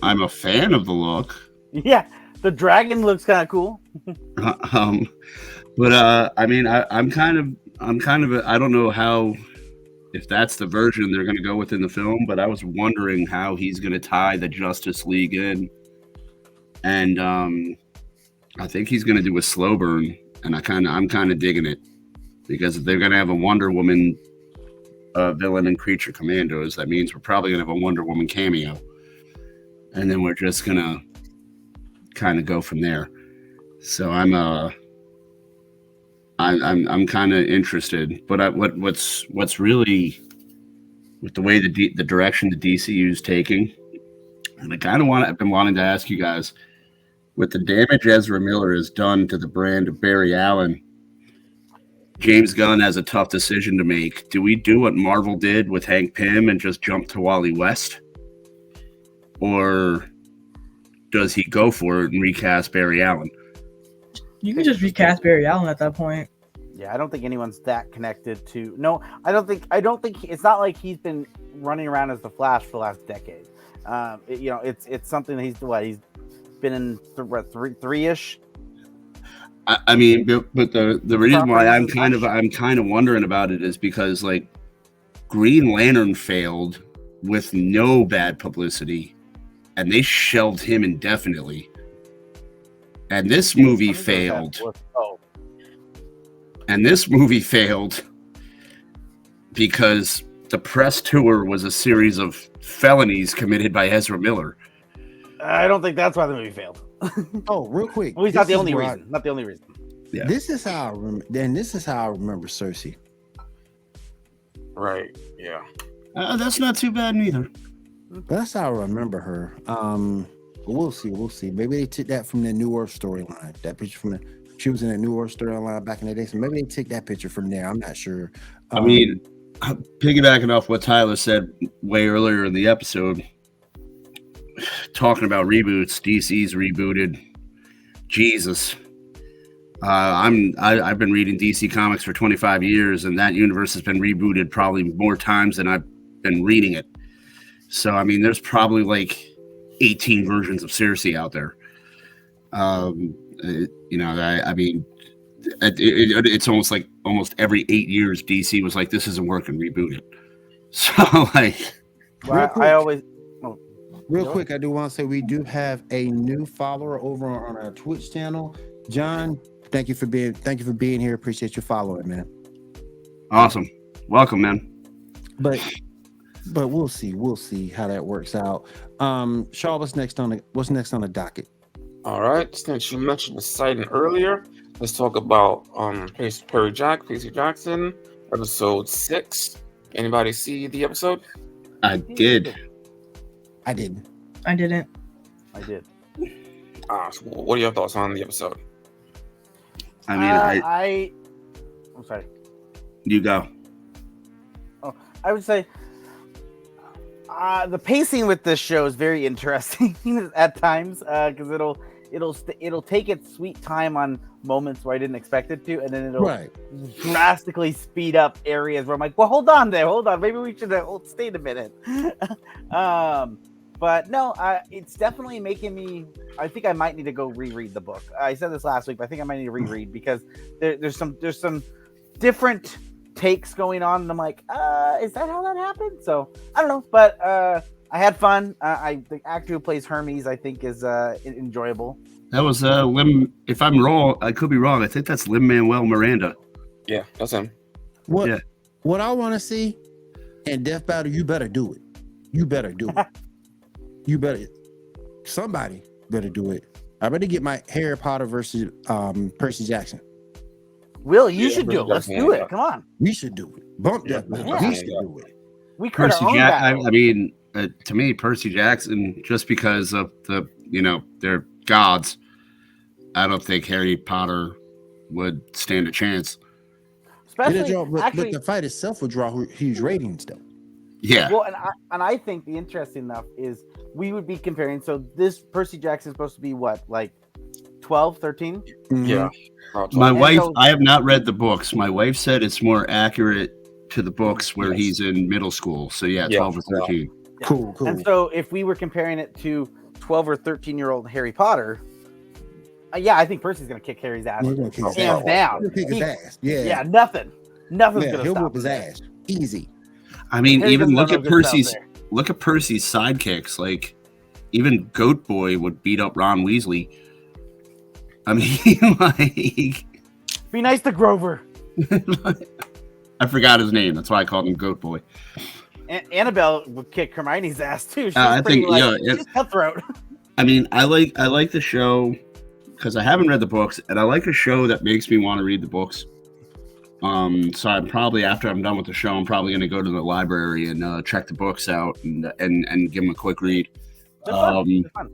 I'm a fan of the look. Yeah, the dragon looks kind of cool. But I mean, I'm kind of I don't know if that's the version they're going to go with in the film, but I was wondering how he's going to tie the Justice League in, and I think he's going to do a slow burn, and I'm kind of digging it, because if they're going to have a Wonder Woman villain and Creature Commandos, that means we're probably going to have a Wonder Woman cameo, and then we're just going to kind of go from there. So I'm kind of interested, but what's really, with the way the direction the DCU is taking, and I've been wanting to ask you guys, with the damage Ezra Miller has done to the brand of Barry Allen, James Gunn has a tough decision to make. Do we do what Marvel did with Hank Pym and just jump to Wally West, or does he go for it and recast Barry Allen? You can just recast Barry Allen at that point. Yeah, I don't think anyone's that connected to. No, I don't think it's not like he's been running around as the Flash for the last decade. It's something that he's been in three-ish. I mean, but the reason why I'm kind of wondering about it is because, like, Green Lantern failed with no bad publicity, and they shelved him indefinitely. And this movie failed. And this movie failed because the press tour was a series of felonies committed by Ezra Miller. I don't think that's why the movie failed. Oh, real quick. Well, he's not the only reason. Not the only reason. Yeah. This is how I remember. Then this is how I remember Cersei. Right. Yeah. That's not too bad neither. That's how I remember her. We'll see. Maybe they took that from the New Earth storyline. That picture she was in the New Earth storyline back in the day. So maybe they took that picture from there. I'm not sure. I mean, piggybacking off what Tyler said way earlier in the episode, talking about reboots, DC's rebooted. Jesus. I've been reading DC Comics for 25 years, and that universe has been rebooted probably more times than I've been reading it. So, I mean, there's probably like 18 versions of Cersei out there. It's almost like almost every 8 years DC was like, this isn't working, reboot it. So, like, real quick, I do want to say we do have a new follower over on our Twitch channel. John, thank you for being here. Appreciate you following, man. Awesome. Welcome, man. But we'll see how that works out. Shaw, what's next on the docket? All right, since you mentioned the sighting earlier, let's talk about Percy Jackson, episode 6. Anybody see the episode? I did. I didn't. I didn't. I did. So what are your thoughts on the episode? I mean, I'm sorry. You go. Oh, I would say the pacing with this show is very interesting at times because it'll take its sweet time on moments where I didn't expect it to, and then it'll Right. drastically speed up areas where I'm like, well, hold on, maybe we should stay a minute. But no, it's definitely making me. I think I might need to go reread the book. I said this last week, but I think I might need to reread because there's some different takes going on, and I'm like, is that how that happened? So I don't know, but I had fun. The actor who plays Hermes, I think, is enjoyable. That was Lim. If I'm wrong, I could be wrong. I think that's Lin-Manuel Miranda. Yeah, that's him. What Yeah. what I want to see in Death Battle, you better do it. You better do it. You better. Somebody better do it. I better get my Harry Potter versus Percy Jackson. Will, you should do it. Let's do it. Come on. We should do it. Bump Death Battle. Yeah. We should do it. We create Percy our own Jackson. battle. I mean, to me, Percy Jackson, just because of the, they're gods. I don't think Harry Potter would stand a chance. Especially, But the fight itself would draw huge ratings, though. Yeah. well, and I think the interesting enough is we would be comparing. So this Percy Jackson is supposed to be what, like 12, 13? Mhm. Yeah. My And wife, so- I have not read the books. My wife said it's more accurate to the books where he's in middle school. So yeah, 12 or 13. Yeah. Cool. And so if we were comparing it to 12 or 13-year-old Harry Potter, yeah, I think Percy's going to kick Harry's ass. We're gonna kick his Hands ass. down. He'll kick his ass. Yeah. Yeah, nothing's Yeah, going to he'll stop whoop his him. ass. Easy. I mean, Harry even doesn't look have at no good stuff Percy's sidekicks. Like even Goat Boy would beat up Ron Weasley. I mean, like Be nice to Grover. I forgot his name. That's why I called him Goat Boy. Annabelle would kick Hermione's ass too. She's I pretty, think, she's cutthroat. I mean, I like the show because I haven't read the books, and I like a show that makes me want to read the books. So I'm probably, after I'm done with the show, I'm probably going to go to the library and check the books out and give them a quick read. They're fun. They're fun.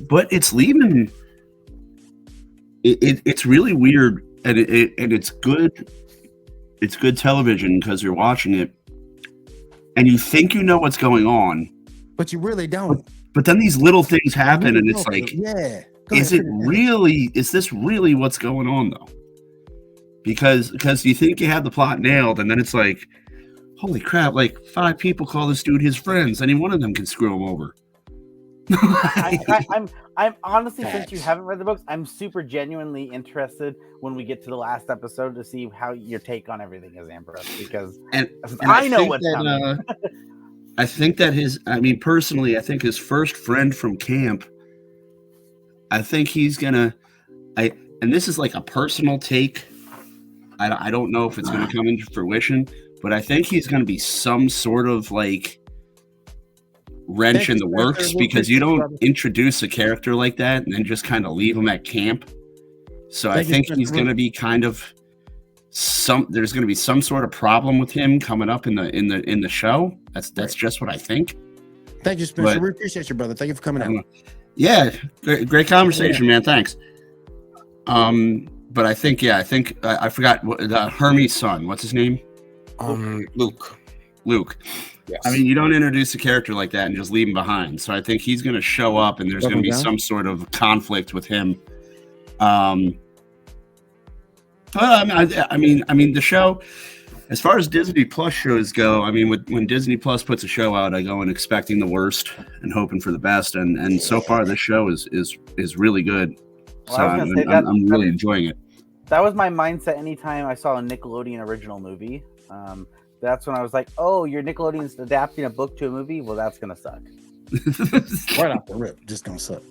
But it's leaving. It's really weird, and it's good. It's good television because you're watching it, and you think you know what's going on, But you really don't. but then these little things happen, and it's like, yeah. is this really what's going on though? Because you think you have the plot nailed, and then it's like, holy crap! Like 5 people call this dude his friends, any one of them can screw him over. I'm honestly, since you haven't read the books, I'm super genuinely interested when we get to the last episode to see how your take on everything is, Ambrose, because and I know think what's that, coming. I think that personally, I think his first friend from camp, I think he's gonna, and this is like a personal take. I don't know if it's gonna come into fruition, but I think he's gonna be some sort of like wrench in the works, because you don't introduce a character like that and then just kind of leave him at camp. So I think he's going to be kind of there's going to be some sort of problem with him coming up in the show. That's just what I think. Thank you, Spencer. But- We appreciate you, brother. Thank you for coming out. Yeah, great conversation, man. Thanks. But I think I forgot Hermes' son. What's his name? Luke. Luke. Yes. I mean, you don't introduce a character like that and just leave him behind. So I think he's going to show up, and there's going to be some sort of conflict with him. But I mean, the show, as far as Disney Plus shows go, I mean, when Disney Plus puts a show out, I go in expecting the worst and hoping for the best. And so far, this show is really good. Well, So I was gonna say I'm really enjoying it. That was my mindset anytime I saw a Nickelodeon original movie. That's when I was like, oh, your Nickelodeon's adapting a book to a movie? Well, that's going to suck. Right off the rip, just gonna suck.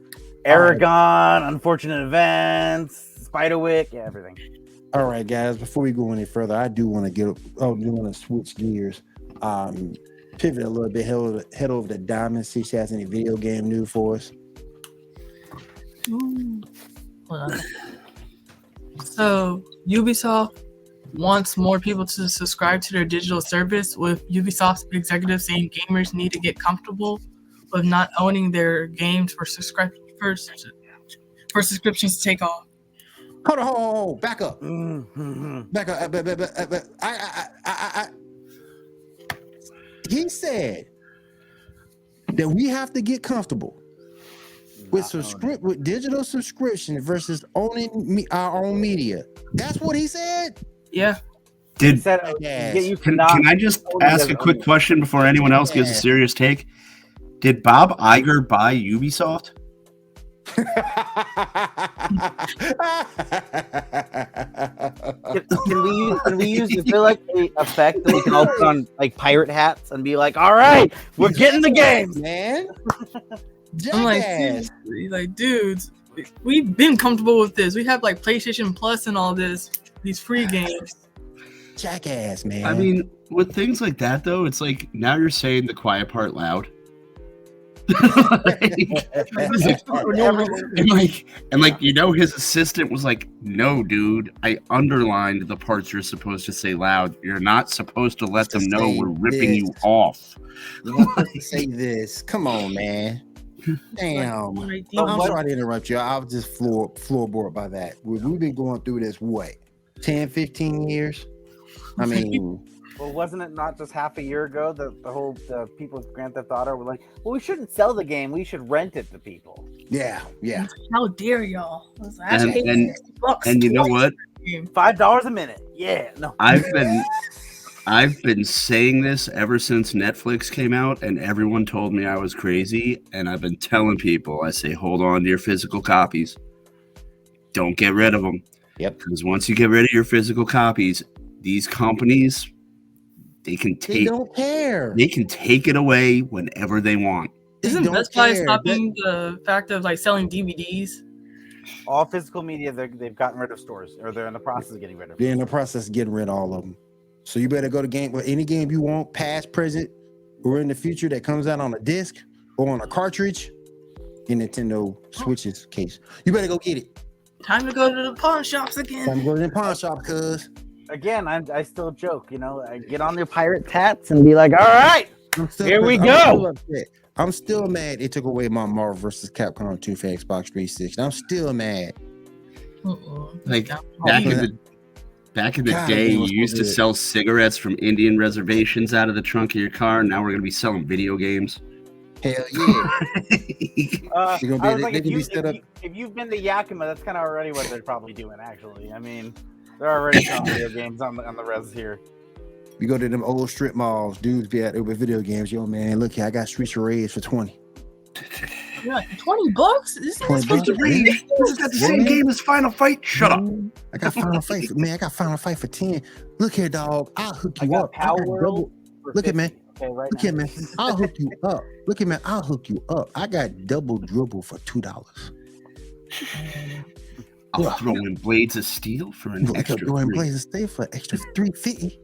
Aragon, Unfortunate Events, Spiderwick, yeah, everything. All right, guys. Before we go any further, I do want to switch gears, pivot a little bit, head over to Diamond, see if she has any video game news for us. Hold on. So Ubisoft wants more people to subscribe to their digital service, with Ubisoft's executives saying gamers need to get comfortable with not owning their games for subscriptions to take off. Hold on, back up. Mm-hmm. Back up. He said that we have to get comfortable with digital subscription versus owning our own media. That's what he said. Yeah. Did Said, can I just ask a quick question before anyone else gives a serious take? Did Bob Iger buy Ubisoft? Can we use is there like a effect that we can all put on like pirate hats and be like, all right, we're getting the game, man. I'm like, seriously, like, dudes, we've been comfortable with this. We have like PlayStation Plus and all this, these free games. Jackass, man. I mean, with things like that though, it's like now you're saying the quiet part loud. and you know, his assistant was like, no dude, I underlined the parts you're supposed to say loud. You're not supposed to let them know we're ripping you off. You're not supposed to say this. Come on, man. Damn. I'm sorry to interrupt you. I was just floorboard by that. We've been going through this 10 15 years. I mean, well, wasn't it not just half a year ago that the people with Grand Theft Auto were like, well, we shouldn't sell the game, we should rent it to people. Yeah. How dare y'all? And you know what? $5 a minute. Yeah. No. I've been saying this ever since Netflix came out, and everyone told me I was crazy. And I've been telling people, I say, hold on to your physical copies. Don't get rid of them. Yep. Because once you get rid of your physical copies, these companies, they don't care. They can take it away whenever they want. Isn't Best Buy stopping the fact of like selling DVDs? All physical media, they've gotten rid of stores, or they're in the process of getting rid of. They're in the process of getting rid of all of them. So you better go to any game you want, past, present, or in the future that comes out on a disc or on a cartridge in Nintendo Switch's case. You better go get it. Time to go to the pawn shops again. Time to go to the pawn shop, cuz. Again, I still joke, I get on their pirate tats and be like, all right, here we go. I'm still mad they took away my Marvel vs. Capcom 2 for Xbox 360. I'm still mad. Like back in the day, you used to sell cigarettes from Indian reservations out of the trunk of your car. Now we're going to be selling video games. Hell yeah. If you've been to Yakima, that's kind of already what they're probably doing, actually. I mean, they're already selling video games on the res here. We go to them old strip malls, dudes be out there with video games. Yo, man, look here, I got Streets of Rage for 20. Yeah, $20? This is the same game as Final Fight. Shut up. I got Final Fight. I got Final Fight for 10. Look here, dog. I'll hook you up. Look at man. Okay, right look here, man. I'll hook you up. Look at man. I'll hook you up. I got double dribble for $2. I'll throw in Blades of Steel for an extra. Throw in Blades of Steel for extra $350.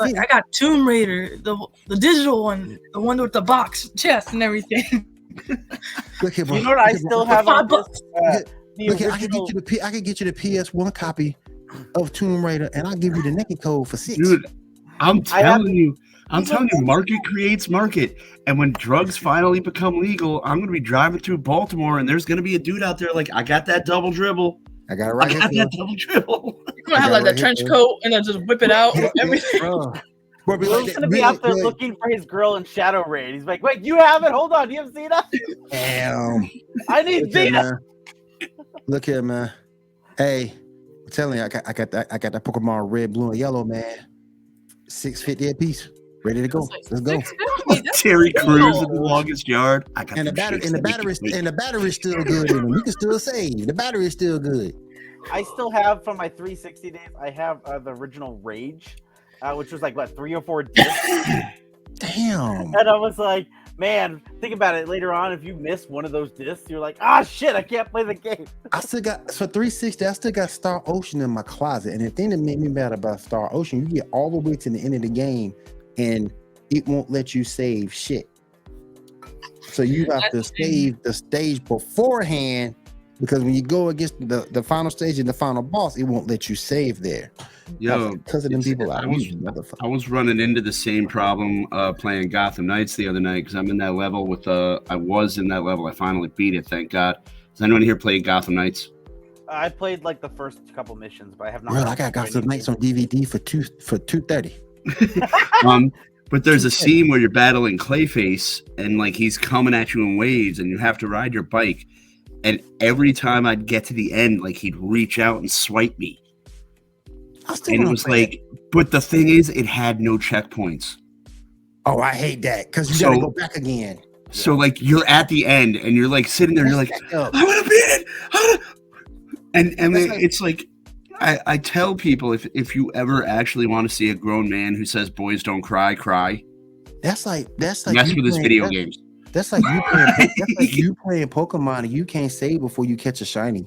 I got Tomb Raider, the digital one, the one with the box chest and everything. Look here, bro. You know what I still have on this? Look here, I can get you the PS1 copy of Tomb Raider, and I'll give you the naked code for $6. Dude, I'm telling you, market creates market. And when drugs finally become legal, I'm going to be driving through Baltimore, and there's going to be a dude out there like, I got that double dribble. I got it right here. That double dribble. You're going to have like that trench coat and then just whip it out. Everything. Bro, he's going to be out there looking for his girl in Shadow Raid. He's like, wait, you have it? Hold on. You haven't seen it? Damn. I need Zeta. Look here, man. Hey, I'm telling you, I got that Pokemon red, blue, and yellow, man. $6.50 a piece. Ready to go. Let's go. Terry Crews in the longest yard. I got the battery's still good in them. You can still save. The battery's still good. I still have from my 360 days. I have the original Rage, which was like 3 or 4 discs. Damn. And I was like, man, think about it. Later on, if you miss one of those discs, you're like, shit, I can't play the game. I still got for 360. I still got Star Ocean in my closet. And the thing that made me mad about Star Ocean, you get all the way to the end of the game, and it won't let you save shit. So you have to save the stage beforehand, because when you go against the final stage and the final boss, it won't let you save there. Yo, because of them people I was running into the same problem playing Gotham Knights the other night, because I'm in that level with I was in that level. I finally beat it, thank God. Does anyone here play Gotham Knights? I played like the first couple missions, but I have not. Well, I got Gotham Knights on DVD for $230. But there's a scene where you're battling Clayface and like he's coming at you in waves and you have to ride your bike. And every time I'd get to the end, like he'd reach out and swipe me. And it was like, but the thing is, it had no checkpoints. Oh, I hate that because you gotta go back again. So like you're at the end and you're like sitting there, you're like, I'm gonna beat it. And it's like I tell people if you ever actually want to see a grown man who says boys don't cry, That's like mess with his video games. That's like you playing Pokemon and you can't save before you catch a shiny.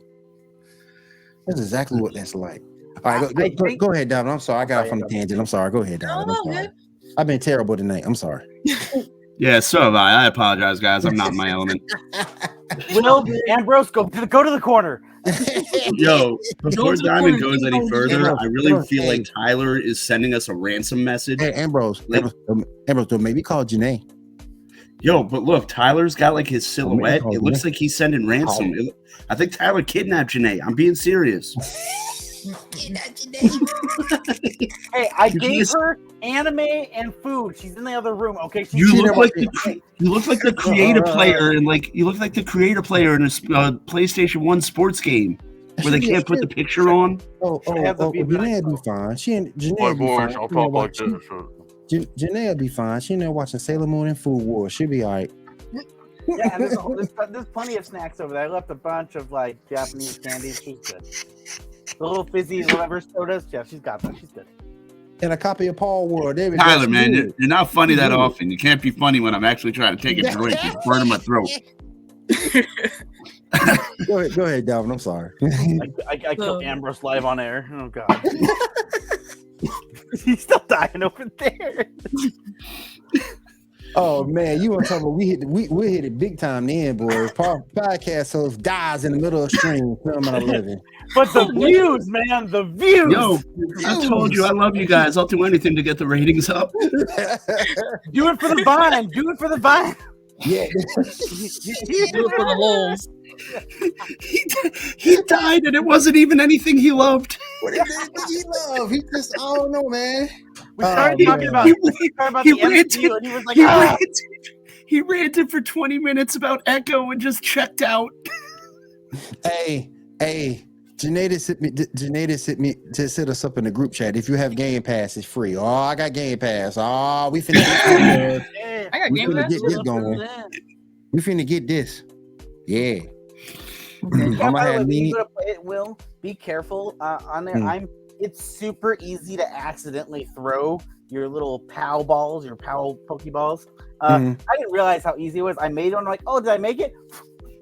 That's exactly what that's like. All right, go ahead, Donovan. I'm sorry, I got off on a tangent. I'm sorry. Go ahead, Donovan. I'm sorry. I've been terrible tonight. I'm sorry. Yeah, so have I. I apologize, guys. I'm not in my element. Will, Ambrose, go to the corner. Yo, before Diamond goes any further, I really feel like Tyler is sending us a ransom message. Hey, Ambrose, don't maybe call Janae. Yo, but look, Tyler's got like his silhouette. It looks like he's sending ransom. I think Tyler kidnapped Janae. I'm being serious. Hey, I gave her anime and food. She's in the other room. Okay, you look like the creator player, and like you look like the creator player in a PlayStation 1 sports game where they can't put the picture on. Janae will be fine. Janae will be fine. She ain't watching Sailor Moon and Food Wars. She'll be all right. Yeah, and there's plenty of snacks over there. I left a bunch of like Japanese candies. She's good. The little fizzy, whatever sodas. Yeah, she's got that. She's good. And a copy of Paul Ward. Tyler, man, you're not funny that often. You can't be funny when I'm actually trying to take a drink. It's burning my throat. Go ahead, Dalvin. I'm sorry. I killed Ambrose live on air. Oh God. He's still dying over there. Oh man, you want to talk about we hit it big time then, boys. Podcast host dies in the middle of stream, filming a living. But the views, man, the views. Yo, I told you I love you guys. I'll do anything to get the ratings up. Do it for the vine. Do it for the vine. Yeah. Do it for the lols. He died and it wasn't even anything he loved. What did he love? He just, I don't know, man. We started talking about the MCU and he was like, he ranted for 20 minutes about Echo and just checked out. Hey, Janae sent me to set us up in the group chat. If you have Game Pass, it's free. Oh, I got Game Pass. Oh, we finna get this going. We finna get this. Yeah. I'm gonna have me. It will be careful on there. It's super easy to accidentally throw your little POW balls, your POW Pokeballs. I didn't realize how easy it was. I made one. I'm like, oh, did I make it?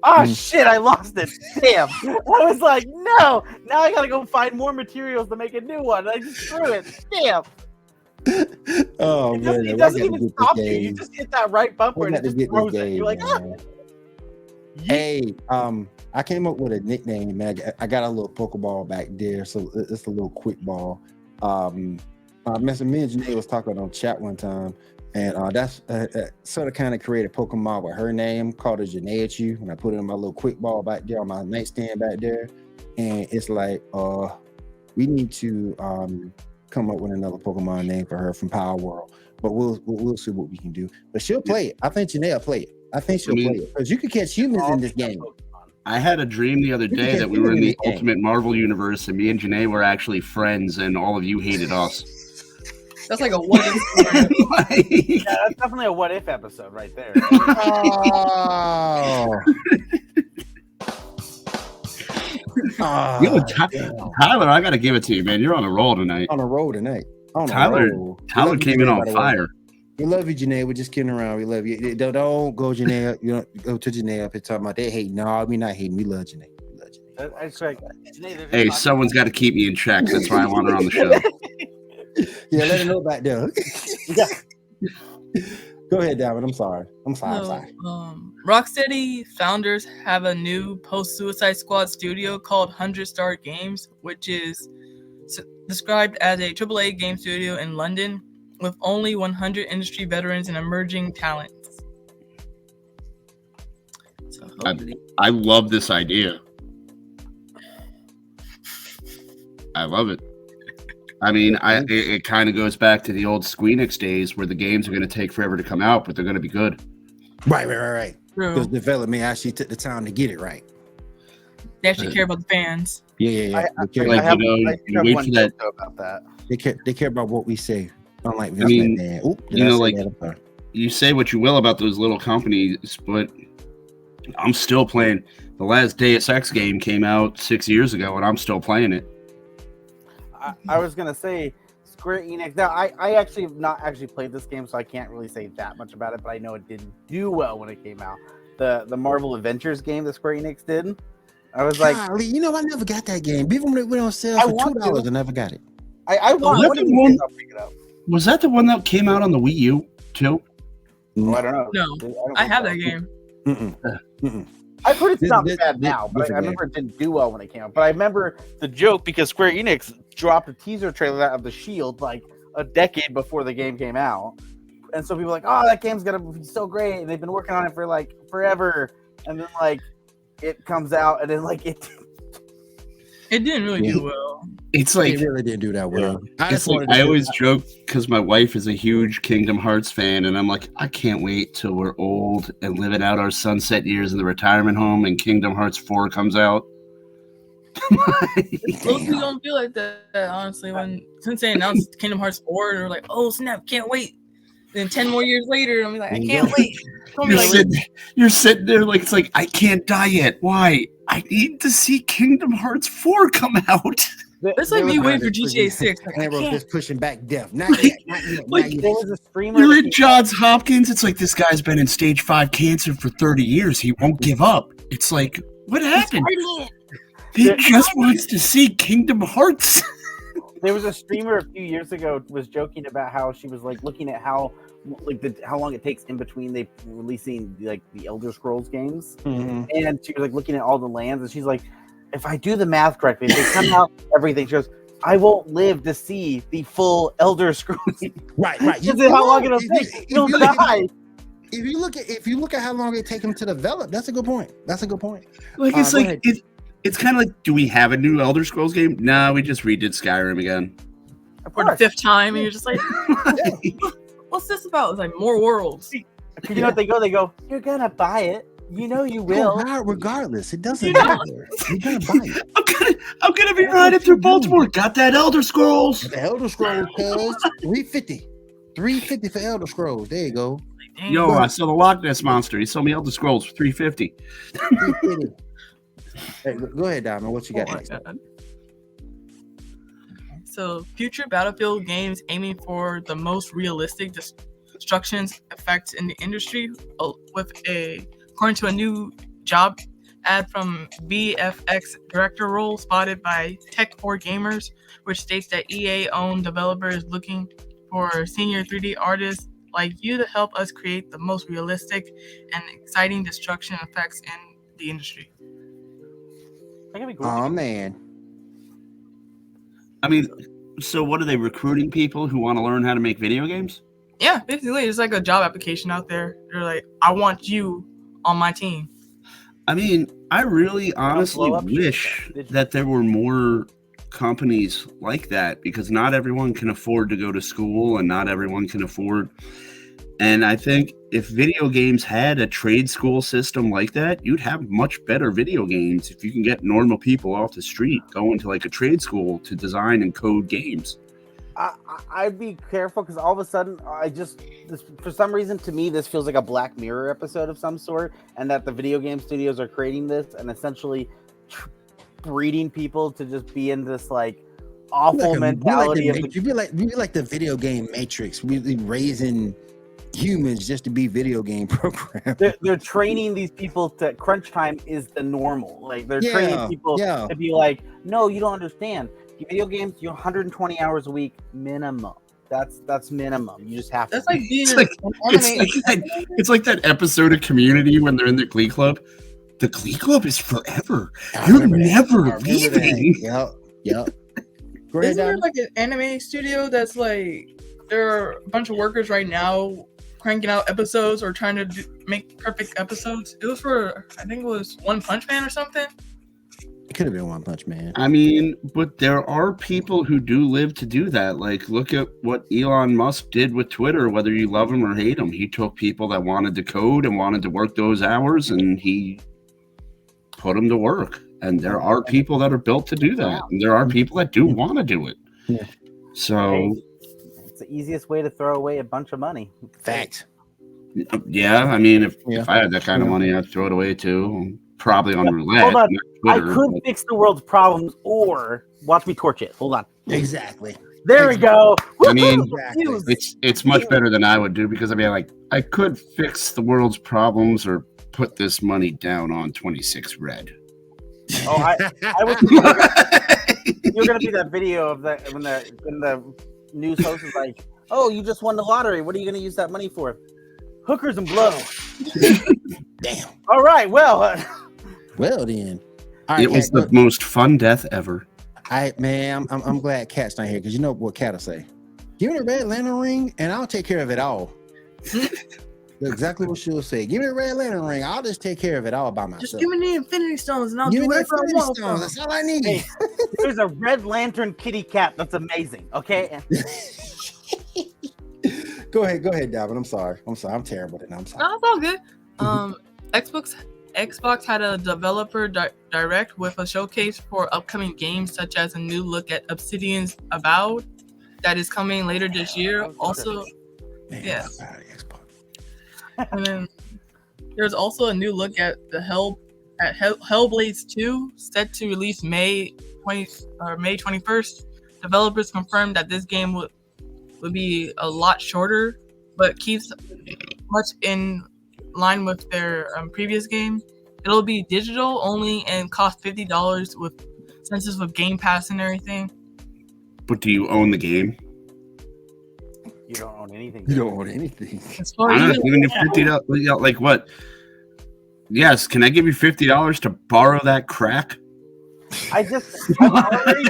Oh shit, I lost it. Damn. I was like, no. Now I gotta go find more materials to make a new one. I just threw it. Damn. Oh man, it doesn't even stop you. You just hit that right bumper and it just throws it. You're like, Hey, I came up with a nickname, man. I got a little Pokeball back there, so it's a little quick ball. Me and Janae was talking on chat one time, and that's sort of kind of created a Pokemon with her name, called it Janae, and I put it in my little quick ball back there on my nightstand back there, and it's like, we need to come up with another Pokemon name for her from Power World, but we'll see what we can do. But she'll play it. I think Janae will play it. I think she'll play it because you can catch humans in this game. I had a dream the other day that we were in the Ultimate Marvel universe and me and Janae were actually friends and all of you hated us. That's like a what if. Yeah, that's definitely a what if episode right there. Yo, Tyler, I gotta give it to you, man. You're on a roll tonight. Tyler came in on fire. We love you, Janae. We're just kidding around. We love you. Don't go, Janae. You don't go to Janae up and talking about they hate. No, we not hating. We love Janae. Hey, someone's got to keep me in check. That's why I want her on the show. Yeah, let her know back there. Yeah. Go ahead, David. I'm sorry. I'm sorry. Rocksteady founders have a new post-Suicide Squad studio called 100 Star Games, which is described as a AAA game studio in London with only 100 industry veterans and emerging talents. So I love this idea. I love it. I mean, it kind of goes back to the old Squeenix days where the games are going to take forever to come out, but they're going to be good. Right. True. Because development actually took the time to get it right. They actually care about the fans. Yeah. They care, Like, have wait for that. about that. they care about what we say. Unlike Vince I mean, McMahon. Oop, did you I know, say like, that? I'm sorry. You say what you will about those little companies, but I'm still playing. The last Deus Ex game came out 6 years ago, and I'm still playing it. I was gonna say Square Enix. Now, I actually have not actually played this game, so I can't really say that much about it. But I know it didn't do well when it came out. The Marvel Adventures game that Square Enix did. I was like, Golly, you know, I never got that game. Even when it went on sale I for want $2, to. I never got it. I want that one the of these one- days I'll pick it up. Was that the one that came out on the Wii U too? Oh, I don't know. No, I have that game. I've heard it's This- not this- bad this- now, but I different remember it didn't do well when it came out. But I remember the joke because Square Enix dropped a teaser trailer of the Shield like a decade before the game came out, and so people were like, "Oh, that game's gonna be so great!" And they've been working on it for like forever, and then like it comes out, and then like it. It didn't really do well. It's They like really didn't do that well. it's like I always joke because my wife is a huge Kingdom Hearts fan, and I'm like, I can't wait till we're old and living out our sunset years in the retirement home, and Kingdom Hearts 4 comes out. Most people don't feel like that, honestly. Since they announced Kingdom Hearts 4, they're like, "Oh snap, can't wait!" Then 10 more years later, I'm like, "I can't wait." You're sitting there like it's like I can't die yet. Why? I need to see Kingdom Hearts 4 come out. It's like me waiting for GTA 6. Like, I Ambrose can't. just pushing back death. Not yet. Not yet. Like, Not yet. There was a streamer. You're that at came- Johns Hopkins. It's like this guy's been in stage 5 cancer for 30 years. He won't give up. It's like, what happened? He just wants to see Kingdom Hearts. There was a streamer a few years ago was joking about how she was like looking at how how long it takes in between they releasing like the Elder Scrolls games, and she was like looking at all the lands, and she's like, if I do the math correctly, if they come out everything, she goes, I won't live to see the full Elder Scrolls. Right. This is how long it'll take. You'll die. If you look at how long it take them to develop, that's a good point. Like it's Go like ahead. it's kind of like, do we have a new Elder Scrolls game? No, we just redid Skyrim again. For the 5th time, and you're just like, what's this about? It's like more worlds. You know what they go? They go, you're gonna buy it. You know you will. Buy it regardless. It doesn't matter. You're gonna buy it. I'm gonna be riding through Baltimore. Got that Elder Scrolls. The Elder Scrolls, cuz $350 for Elder Scrolls. There you go. Dang. Yo, I saw the Loch Ness monster. He sold me Elder Scrolls for $350. $350. Hey, go ahead, Diamond. What you got Oh my next? God. So, future Battlefield games aiming for the most realistic destructions effects in the industry, according to a new job ad from VFX director role spotted by Tech4 Gamers, which states that EA-owned developers looking for senior 3D artists like you to help us create the most realistic and exciting destruction effects in the industry. Oh man. I mean, so what are they recruiting people who want to learn how to make video games? Yeah, basically, it's like a job application out there. They're like, I want you on my team. I mean, I really honestly blow up wish shit. that there were more companies like that, because not everyone can afford to go to school and not everyone can afford. And I think if video games had a trade school system like that, you'd have much better video games if you can get normal people off the street going to like a trade school to design and code games. I'd be careful because all of a sudden, for some reason, to me, this feels like a Black Mirror episode of some sort, and that the video game studios are creating this and essentially breeding people to just be in this like awful mentality of we like the video game Matrix. We raising humans just to be video game programs. they're training these people to crunch time is the normal. Like they're training people to be like, no, you don't understand. Video games, you're 120 hours a week minimum. That's minimum. You just have to. That's like being It's like that episode of Community when they're in the Glee Club. The Glee Club is forever. You're never leaving. Yep. Go ahead, Isn't there Diamond. like an anime studio that's like, there are a bunch of workers right now cranking out episodes or trying to make perfect episodes? It was for, I think it was One Punch Man or something. Could have been One Punch Man. I mean, but there are people who do live to do that. Like, look at what Elon Musk did with Twitter, whether you love him or hate him. He took people that wanted to code and wanted to work those hours, and he put them to work. And there are people that are built to do that. And there are people that do want to do it. Yeah. So it's the easiest way to throw away a bunch of money. Fact. Yeah, I mean, if I had that kind of money, I'd throw it away too. Probably on roulette. Hold on. Twitter, I could fix the world's problems or watch me torch it. Hold on. Exactly. There we go. I mean, Exactly. it's much better than I would do, because I mean, like, I could fix the world's problems or put this money down on 26 Red. Oh, I was. You're gonna be that video of that when the news host is like, "Oh, you just won the lottery. What are you gonna use that money for?" Hookers and blow. Damn. All right. Well. Well then. All right, It was the most fun death ever. Man, I'm glad Cat's not here, because you know what Cat will say. Give me the Red Lantern ring and I'll take care of it all. That's exactly what she'll say. Give me the Red Lantern ring. I'll just take care of it all by myself. Just give me the Infinity Stones and I'll Give do me the whatever I Infinity want. Stones. That's all I need. Hey, there's a Red Lantern kitty cat that's amazing. Okay. Go ahead, Dalvin. I'm sorry. I'm terrible at it. I'm sorry. No, it's all good. Xbox had a developer direct with a showcase for upcoming games, such as a new look at Obsidian's Avowed that is coming later this year. Also, Man, yeah. I'm proud of Xbox. And then there's also a new look at Hellblade 2, set to release May 21st. Developers confirmed that this game would be a lot shorter, but keeps much in line with their previous game. It'll be digital only and cost $50 with census with Game Pass and everything. But do you own the game? You don't own anything. You don't want anything. As far I'm as not giving you $50. Like what? Yes, can I give you $50 to borrow that crack? I've already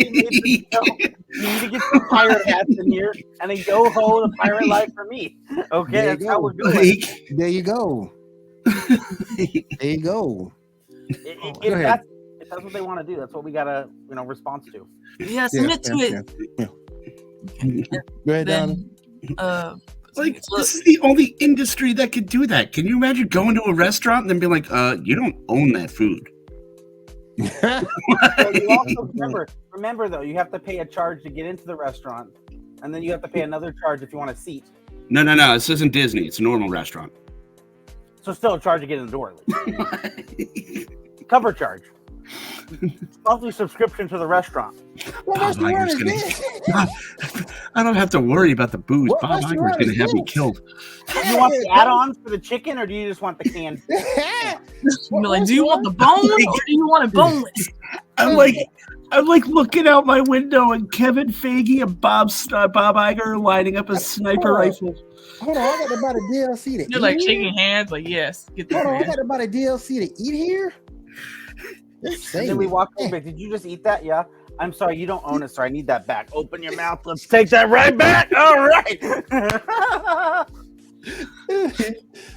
made this joke. You need to get some pirate hats in here and a yo-ho the pirate life for me. Okay, that's how we're doing. There you go. There you go. If that's what they want to do, that's what we gotta, response to. yeah, submit to it. Yeah. Go ahead, Don. Then, This is the only industry that could do that. Can you imagine going to a restaurant and then being like, you don't own that food? So you also remember though, you have to pay a charge to get into the restaurant, and then you have to pay another charge if you want a seat. No. This isn't Disney. It's a normal restaurant. So still a charge to get in the door. Cover charge. Monthly subscription to the restaurant. What restaurant is this? I don't have to worry about the booze. What Bob Iger's restaurant going is to have me this? killed. Do you want the add-ons for the chicken, or do you just want the canned? you're like, do you want the bone or do you want it boneless? I'm like looking out my window and Kevin Feige and Bob Iger lining up a sniper rifle. Hold on, I got to buy the DLC to eat You're like here? shaking hands, like, yes, get this Hold on, I man. got to buy the DLC to eat here? And then we walk over. Did you just eat that? Yeah. I'm sorry, you don't own it, so I need that back. Open your mouth. Let's take that right back. All right.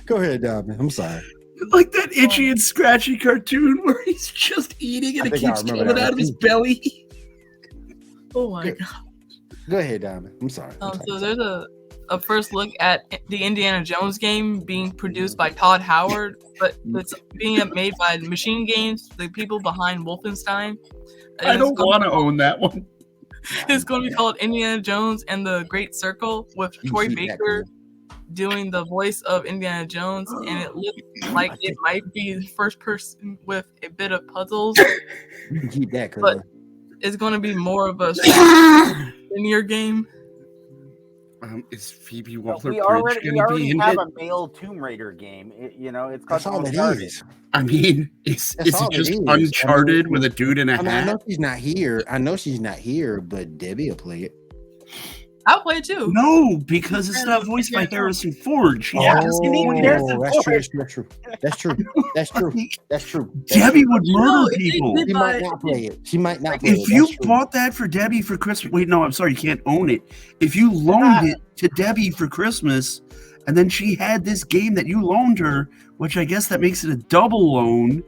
Go ahead, Don. I'm sorry. Like that itchy and scratchy cartoon where he's just eating and it keeps coming out of his belly. Oh my god. Go ahead, Diamond. I'm sorry. So there's a first look at the Indiana Jones game being produced by Todd Howard, but it's being made by Machine Games, the people behind Wolfenstein. I don't want to own that one. It's going to be called Indiana Jones and the Great Circle, with Troy Baker doing the voice of Indiana Jones, and it looks like it might be first person with a bit of puzzles. You can keep that, but it's going to be more of a linear game. Is Phoebe We Waller-Bridge already going to be in have it? a male Tomb Raider game. It's That's called all it Uncharted. is. I mean, is all it it just is. Uncharted with a dude in a I mean, I hat? know she's not here. But Debbie will play it. I'll play it too. No, because it's not voiced by Harrison Ford. She has to be Harrison that's Ford. true. That's true. Debbie would murder if they people. did She might not play it. If you bought that for Debbie for Christmas, wait, no, I'm sorry, you can't own it. If you loaned it to Debbie for Christmas, and then she had this game that you loaned her, which I guess that makes it a double loan,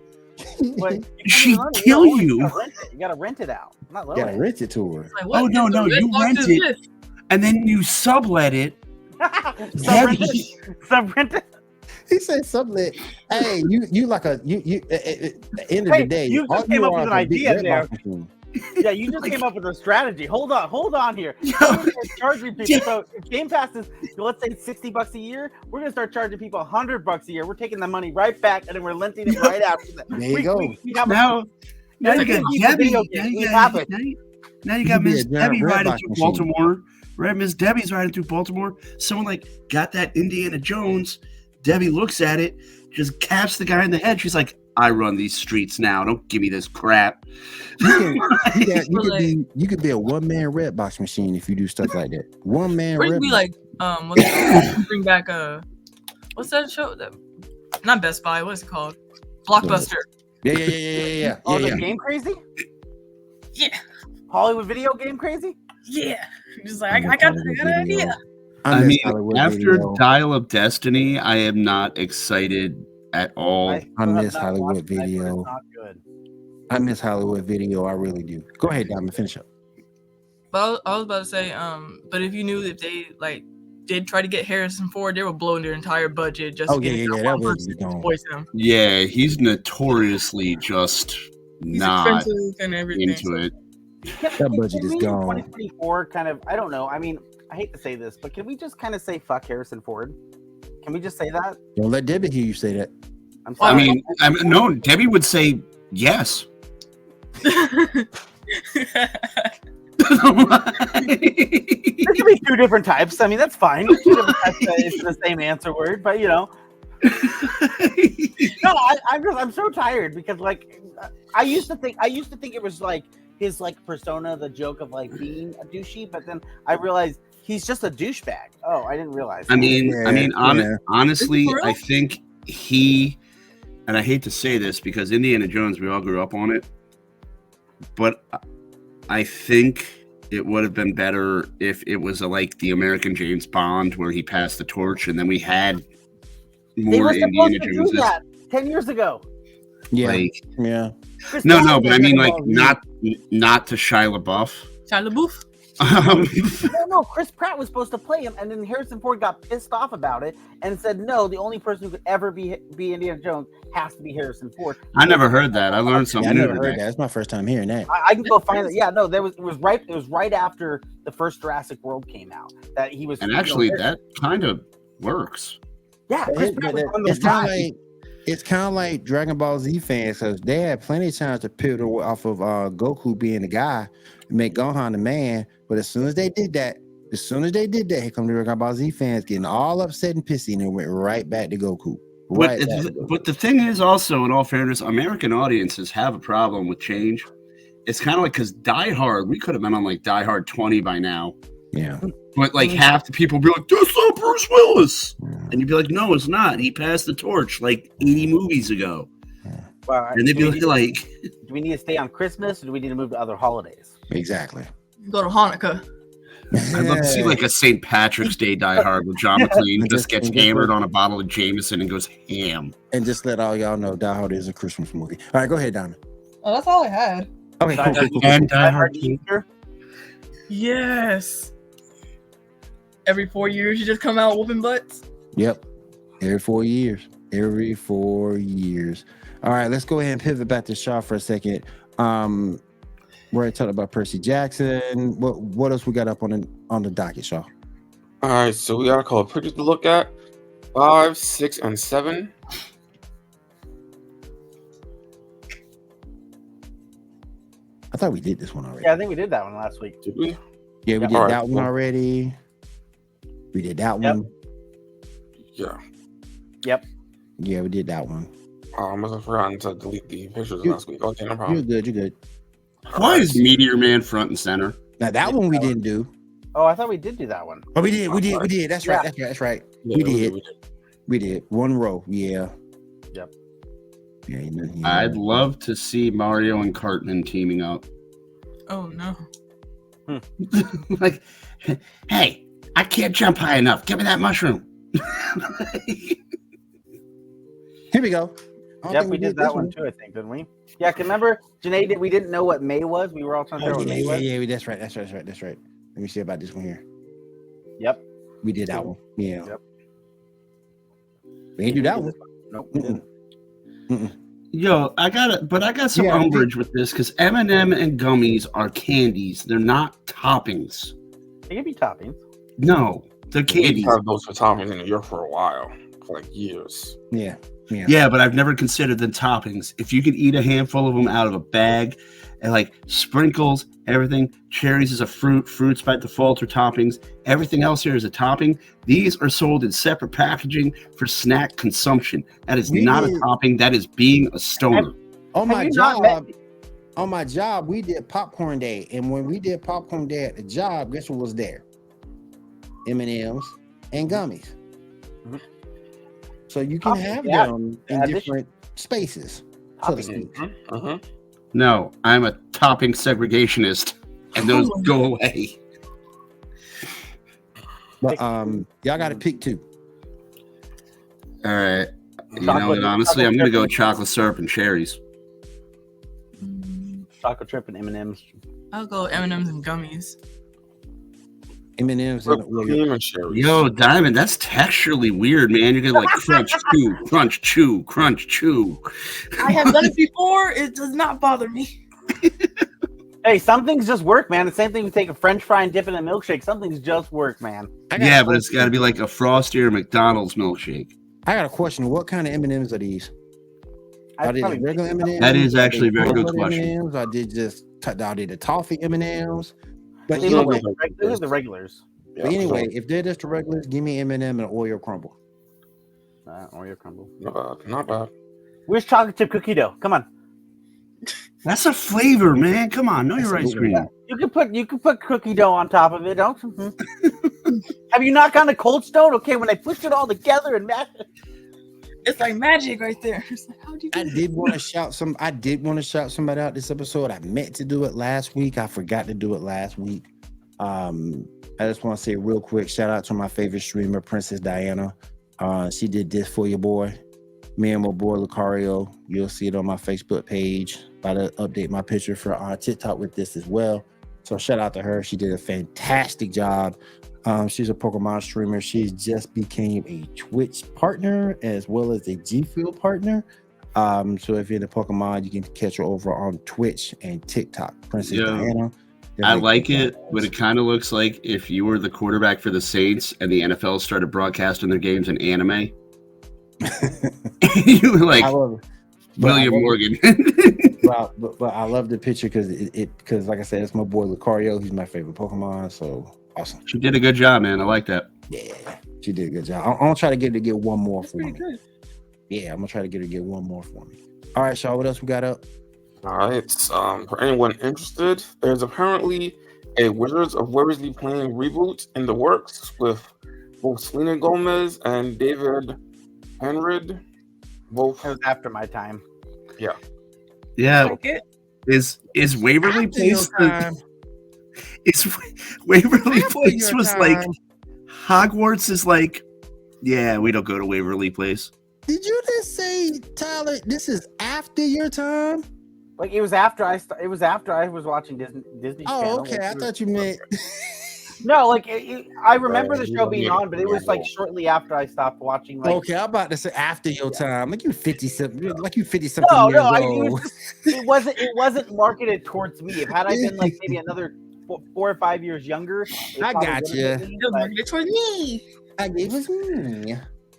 But She'd kill you. You gotta rent it out. Not loan Gotta it. rent it to her. Like, Oh, what no, is the no, red you box rent is it. this? And then you sublet it. Sub-rent it. Sub-rent it. He said sublet. Hey, you like a you at the end of Hey, the day, you all just came up are with is an a big idea red there. box machine. Yeah, you just came up with a strategy. Hold on here. Yo. We're gonna start charging people. So if Game Pass is, let's say, $60 a year, we're gonna start charging people $100 a year. We're taking the money right back, and then we're renting it right after that. There you go. We have Now you It's got like Debbie. video Now games. you It got happens. now you got could be Miss a giant Debbie red riding box through machine. Baltimore. Right, Miss Debbie's riding through Baltimore. Someone like got that Indiana Jones. Debbie looks at it, just caps the guy in the head. She's like, "I run these streets now. Don't give me this crap." You could be a one-man red box machine if you do stuff like that. One man Or you red could be box. like, what's it called? Bring back what's that show? Not Best Buy. What's it called? Blockbuster. Yeah. Oh, the Game Crazy? Yeah. Hollywood Video Game Crazy? Yeah. Just like I got an idea. I mean, Hollywood after Video. Dial of Destiny, I am not excited at all. I still have miss not Hollywood watched it, but Video. It's not good. I miss Hollywood Video. I really do. Go ahead, Diamond. Finish up. But I was about to say, but if you knew if they like did try to get Harrison Ford, they were blowing their entire budget just to get that that one would person be to gone. voice him. Yeah, he's notoriously just He's not expensive and everything. into it. That budget is we in gone. 2024 kind of, I don't know. I mean, I hate to say this, but can we just kind of say fuck Harrison Ford? Can we just say that? Don't let Debbie hear you say that. I'm I sorry. mean, no, Debbie would say yes. There could be two different types. I mean, that's fine. Two different types, it's the same answer word, but you know. No, I'm so tired because like I used to think it was like his like persona, the joke of like being a douchey, but then I realized he's just a douchebag. Oh, I didn't realize. I mean, Yeah. honestly, For real? I think he, and I hate to say this because Indiana Jones, we all grew up on it, but I think it would have been better if it was like the American James Bond where he passed the torch and then we had they more were Indiana supposed to do Joneses. that 10 years ago. Yeah. Like, Yeah. Chris no, Pratt but was I mean, like, like not to Shia LaBeouf. Shia LaBeouf. no, Chris Pratt was supposed to play him, and then Harrison Ford got pissed off about it and said, "No, the only person who could ever be Indiana Jones has to be Harrison Ford." I never heard that. I learned Yeah, something I new never heard today. that. That's my first time hearing that. I can go find it. Yeah, no, it was right after the first Jurassic World came out that he was. And actually, that kind of works. yeah, Chris Pratt was on the It's kind of like Dragon Ball Z fans because they had plenty of times to pivot off of Goku being the guy and make Gohan the man. But as soon as they did that, here come the Dragon Ball Z fans getting all upset and pissy, and they went right back to Goku. But the thing is also, in all fairness, American audiences have a problem with change. It's kind of like because Die Hard, we could have been on like Die Hard 20 by now. Yeah. But like half the people be like, "That's not Bruce Willis," and you'd be like, "No, it's not. He passed the torch like 80 movies ago." And they'd be like, "Do we need to stay on Christmas, or do we need to move to other holidays?" Exactly. Go to Hanukkah. I'd love to see like a St. Patrick's Day Die Hard with John McClane just gets hammered on a bottle of Jameson and goes ham. And just let all y'all know Die Hard is a Christmas movie. All right, go ahead, Donna. Oh, that's all I had. Okay, cool. And Die Hard. Easter. Yes. Every 4 years, you just come out whooping butts. Yep. Every 4 years. Every 4 years. All right, let's go ahead and pivot back to Shaw for a second. We're already talking about Percy Jackson. What else we got up on the docket, Shaw? All right, so we got a couple of pictures to look at. 5, 6, and 7. I thought we did this one already. Yeah, I think we did that one last week. Did we? Yeah, we did All right, that one cool. already. We did that Yep. one. Yeah. Yep. Yeah, we did that one. I must have forgotten to delete the pictures You- last week. Okay, no You're problem. good. You're good. Why is Meteor Man front and center? Now that one we didn't do. Oh, I thought we did that one. Oh, we did. That's right. Yeah. That's right. Yeah, We did. One row. Yeah. Yep. Yeah. I'd love to see Mario and Cartman teaming up. Oh, no. Like, hey, I can't jump high enough. Give me that mushroom. Here we go. don't Yep, think we did this that one too, I think, didn't we? Yeah, 'cause remember, Janae, we didn't know what May was. We were all trying to figure out what May was. Yeah. That's right. Let me see about this one here. Yep. We did that one. Yeah. Yep. We ain't do that one. Nope, we didn't. Yo, I got some Yeah, umbrage with this because M&M and gummies are candies. They're not toppings. They can be toppings. No, they're candies. We've had those for toppings in New York for a while, for like years. Yeah. Yeah, but I've never considered them toppings. If you could eat a handful of them out of a bag and like sprinkles, everything, cherries is a fruit, fruits by default are toppings, everything else here is a topping. These are sold in separate packaging for snack consumption. That is not a topping. That is being a stoner. On my job, we did popcorn day, and when we did popcorn day at the job, guess what was there? M&Ms and gummies. Mm-hmm. So you can have them in different spaces, so to speak. No, I'm a topping segregationist, and those go away. But y'all got to pick two. All right. You know what? Honestly, I'm gonna go chocolate syrup and cherries. Chocolate chip and M&Ms. I'll go M&Ms and gummies. M&Ms and cream and cherries. Yo, Diamond, that's texturally weird, man. You're gonna like crunch, chew, crunch, chew, crunch, chew. I have done it before. It does not bother me. Hey, some things just work, man. The same thing you take a French fry and dip it in a milkshake. Some things just work, man. Yeah, but it's got to be like a Frosty or McDonald's milkshake. I got a question. What kind of M&Ms are these? Are they regular M&Ms? That is actually a very good question. M&Ms, or did the toffee M&Ms? But These anyway, are the regulars. But anyway, if they're just the regulars, give me M&M and an Oreo crumble. Oreo crumble. Not bad. Where's chocolate chip cookie dough? Come on. That's a flavor, man. Come on, know your ice cream. You can put cookie dough on top of it, don't you? Have you not gone to Cold Stone? Okay, when I pushed it all together and mashed it. It's like magic right there. It's like, how'd you do I did want to shout somebody out this episode. I meant to do it last week. I forgot to do it last week. I just want to say real quick, shout out to my favorite streamer, Princess Diana. She did this for your boy. Me and my boy Lucario. You'll see it on my Facebook page. About to update my picture for TikTok with this as well. So shout out to her. She did a fantastic job. She's a Pokemon streamer. She just became a Twitch partner as well as a G Fuel partner. So if you're into Pokemon, you can catch her over on Twitch and TikTok. Princess Diana. I like it, but it kind of looks like if you were the quarterback for the Saints and the NFL started broadcasting their games in anime. You were like William Morgan. but I love the picture because like I said, it's my boy Lucario. He's my favorite Pokemon. So awesome. She did a good job, man. I like that. Yeah, she did a good job. I'm gonna try to get her to get one more for me. Yeah, I'm gonna try to get her to get one more for me. All right, Shaw, what else we got up? All right. For anyone interested, there's apparently a Wizards of Waverly Place reboot in the works with both Selena Gomez and David Henrid. Both after my time. Yeah. Yeah. Is Waverly Place is Waverly Place was like Hogwarts is like, yeah, we don't go to Waverly Place. Did you just say, Tyler, this is after your time? Like it was after I was watching Disney Channel. Oh, okay. I thought you meant no, like I remember the show being on, but it was like shortly after I stopped watching. Like, okay, I'm about to say after your time, like you 50-something, years old. It wasn't marketed towards me. Had I been like maybe another 4 or 5 years younger, I got you. It was marketed towards me. It was me.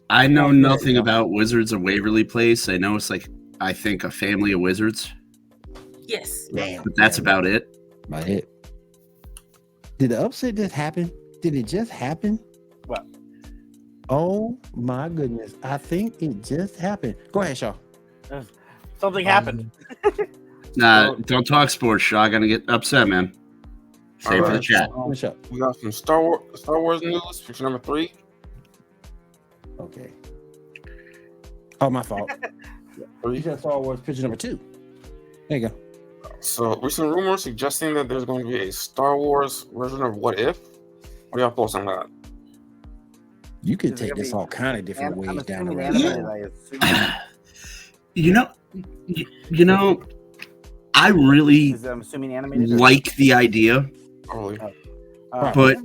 I know nothing about Wizards of Waverly Place. I know it's like I think a family of wizards. Yes. Damn. But that's about it. About it. Did the upset just happen? Did it just happen? What? Oh my goodness. I think it just happened. Go ahead, Shaw. Something happened. Nah, don't talk sports, Shaw. Gonna get upset, man. Save for the chat. We got some Star Wars news, picture number 3. Okay. Oh, my fault. You said Star Wars picture number 2. There you go. So, recent rumors suggesting that there's going to be a Star Wars version of What If. What are y'all thoughts on that? You could take this all kind of different ways down the road. You know, I really I'm assuming animated. like the idea, Probably. but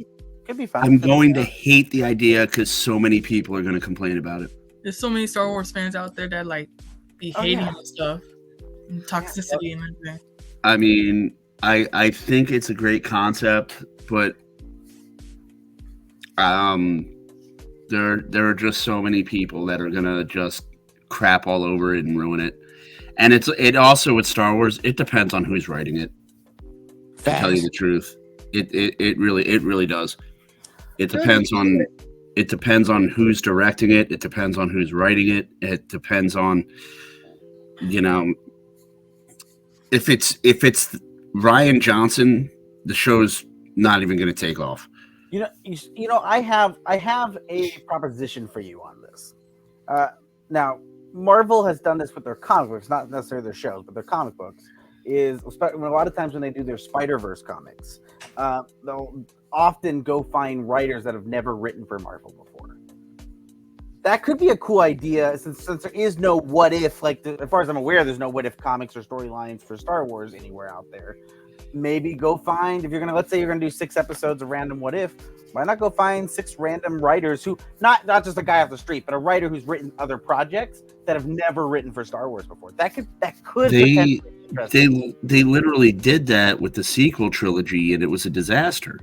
could be fun. I'm going to hate the idea because so many people are going to complain about it. There's so many Star Wars fans out there that like be hating on stuff and toxicity and everything. I mean, I think it's a great concept, but there are just so many people that are gonna just crap all over it and ruin it. And it also with Star Wars, it depends on who's writing it. To tell you the truth, it really does. It depends on who's directing it. It depends on who's writing it. It depends on, if it's Ryan Johnson, the show's not even going to take off. I have a proposition for you on this. Now, Marvel has done this with their comic books, not necessarily their shows, but their comic books. A lot of times when they do their Spider-Verse comics, they'll often go find writers that have never written for Marvel before. That could be a cool idea since there is no what if, as far as I'm aware, there's no what if comics or storylines for Star Wars anywhere out there. Maybe go find, if you're going to, let's say you're going to do 6 episodes of random what if, why not go find 6 random writers who, not just a guy off the street, but a writer who's written other projects that have never written for Star Wars before. That could potentially be interesting. They literally did that with the sequel trilogy, and it was a disaster.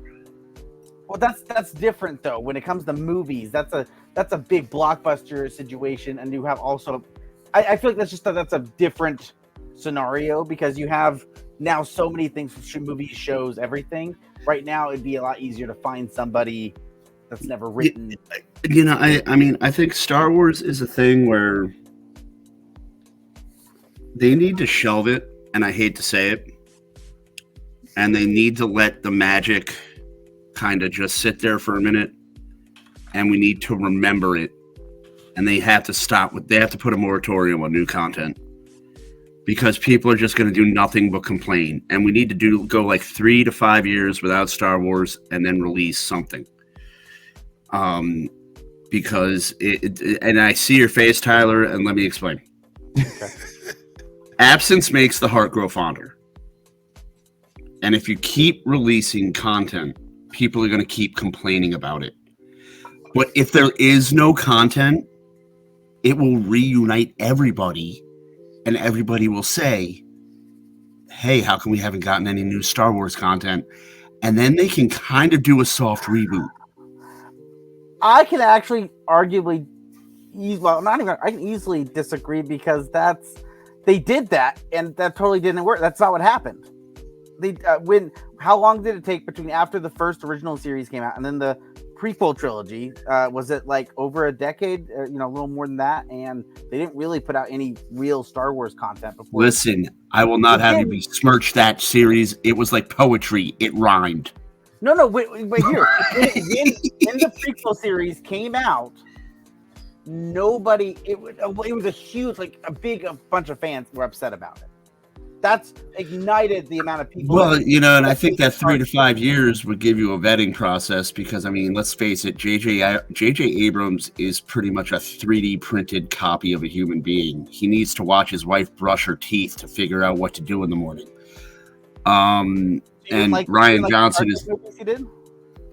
Well, that's different though. When it comes to movies, that's a big blockbuster situation, and you have also, I feel like that's a different scenario because you have now so many things, movies, shows, everything. Right now, it'd be a lot easier to find somebody that's never written. I think Star Wars is a thing where they need to shelve it, and I hate to say it, and they need to let the magic kind of just sit there for a minute, and we need to remember it, and they have to put a moratorium on new content because people are just going to do nothing but complain, and we need to go like 3 to 5 years without Star Wars and then release something. Because and I see your face, Tyler, and let me explain. Absence makes the heart grow fonder. And if you keep releasing content, people are going to keep complaining about it. But if there is no content, it will reunite everybody, and everybody will say, hey, how come we haven't gotten any new Star Wars content? And then they can kind of do a soft reboot. I can actually arguably, I can easily disagree because they did that and that totally didn't work. That's not what happened. How long did it take between after the first original series came out and then the prequel trilogy? Was it like over a decade, a little more than that? And they didn't really put out any real Star Wars content before. Listen, I will not have you besmirch that series. It was like poetry. It rhymed. No, wait here. when the prequel series came out, it was a huge, a bunch of fans were upset about it. That's ignited the amount of people. Well, and I think that 3 to 5 years would give you a vetting process because, let's face it, J.J. Abrams is pretty much a 3D printed copy of a human being. He needs to watch his wife brush her teeth to figure out what to do in the morning. And Ryan Johnson is. He did?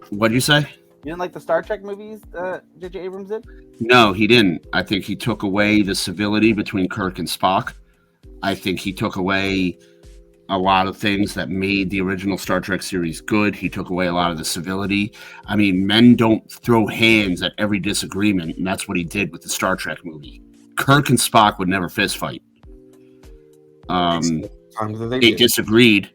What'd you say? You didn't like the Star Trek movies J.J. Abrams did? No, he didn't. I think he took away the civility between Kirk and Spock. I think he took away a lot of things that made the original Star Trek series good. He took away a lot of the civility. Men don't throw hands at every disagreement, and that's what he did with the Star Trek movie. Kirk and Spock would never fist fight. They disagreed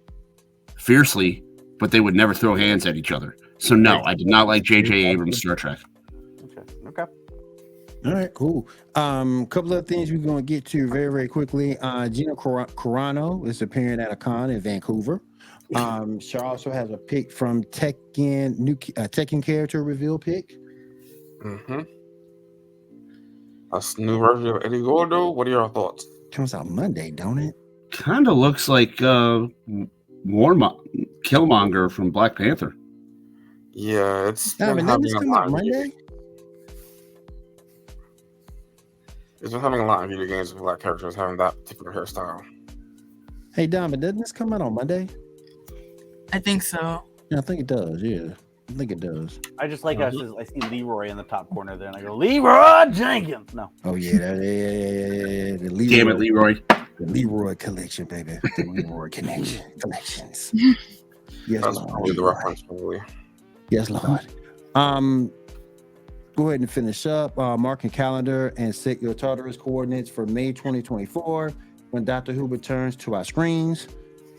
fiercely, but they would never throw hands at each other. So no, I did not like J.J. Abrams' Star Trek. Okay. All right, cool. Couple of things we're going to get to very, very quickly. Gina Carano is appearing at a con in Vancouver. She also has a pick from Tekken character reveal pick. Mm-hmm. A new version of Eddie Gordo. What are your thoughts? Comes out Monday, don't it? Kind of looks like Killmonger from Black Panther. Yeah, it's Monday. It's been having a lot of video games with black characters having that particular hairstyle. Hey, Dom, but doesn't this come out on Monday? I think so. Yeah, I think it does. Yeah, I think it does. I just like I see Leroy in the top corner there, and I go, Leroy Jenkins. No. Oh yeah, yeah. The Leroy, Damn it, Leroy. The Leroy collection, baby. The Leroy collections. Yes, That's Lord. probably the reference, probably. Yes, Lord. Go ahead and finish up. Mark your calendar and set your Tartarus coordinates for May 2024 when Doctor Who returns to our screens.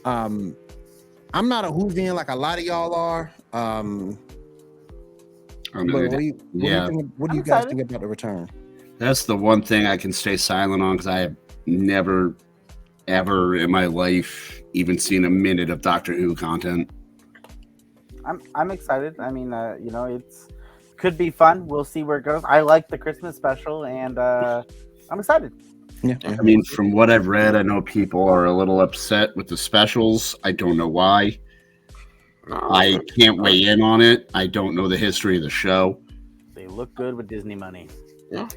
I'm not a Whovian like a lot of y'all are. What do you guys think about the return? That's the one thing I can stay silent on because I have never, ever in my life even seen a minute of Doctor Who content. I'm excited. I mean, it's could be fun. We'll see where it goes. I like the Christmas special, and I'm excited. Yeah. I mean, from what I've read, I know people are a little upset with the specials. I don't know why. I can't weigh in on it. I don't know the history of the show. They look good with Disney money. Yeah.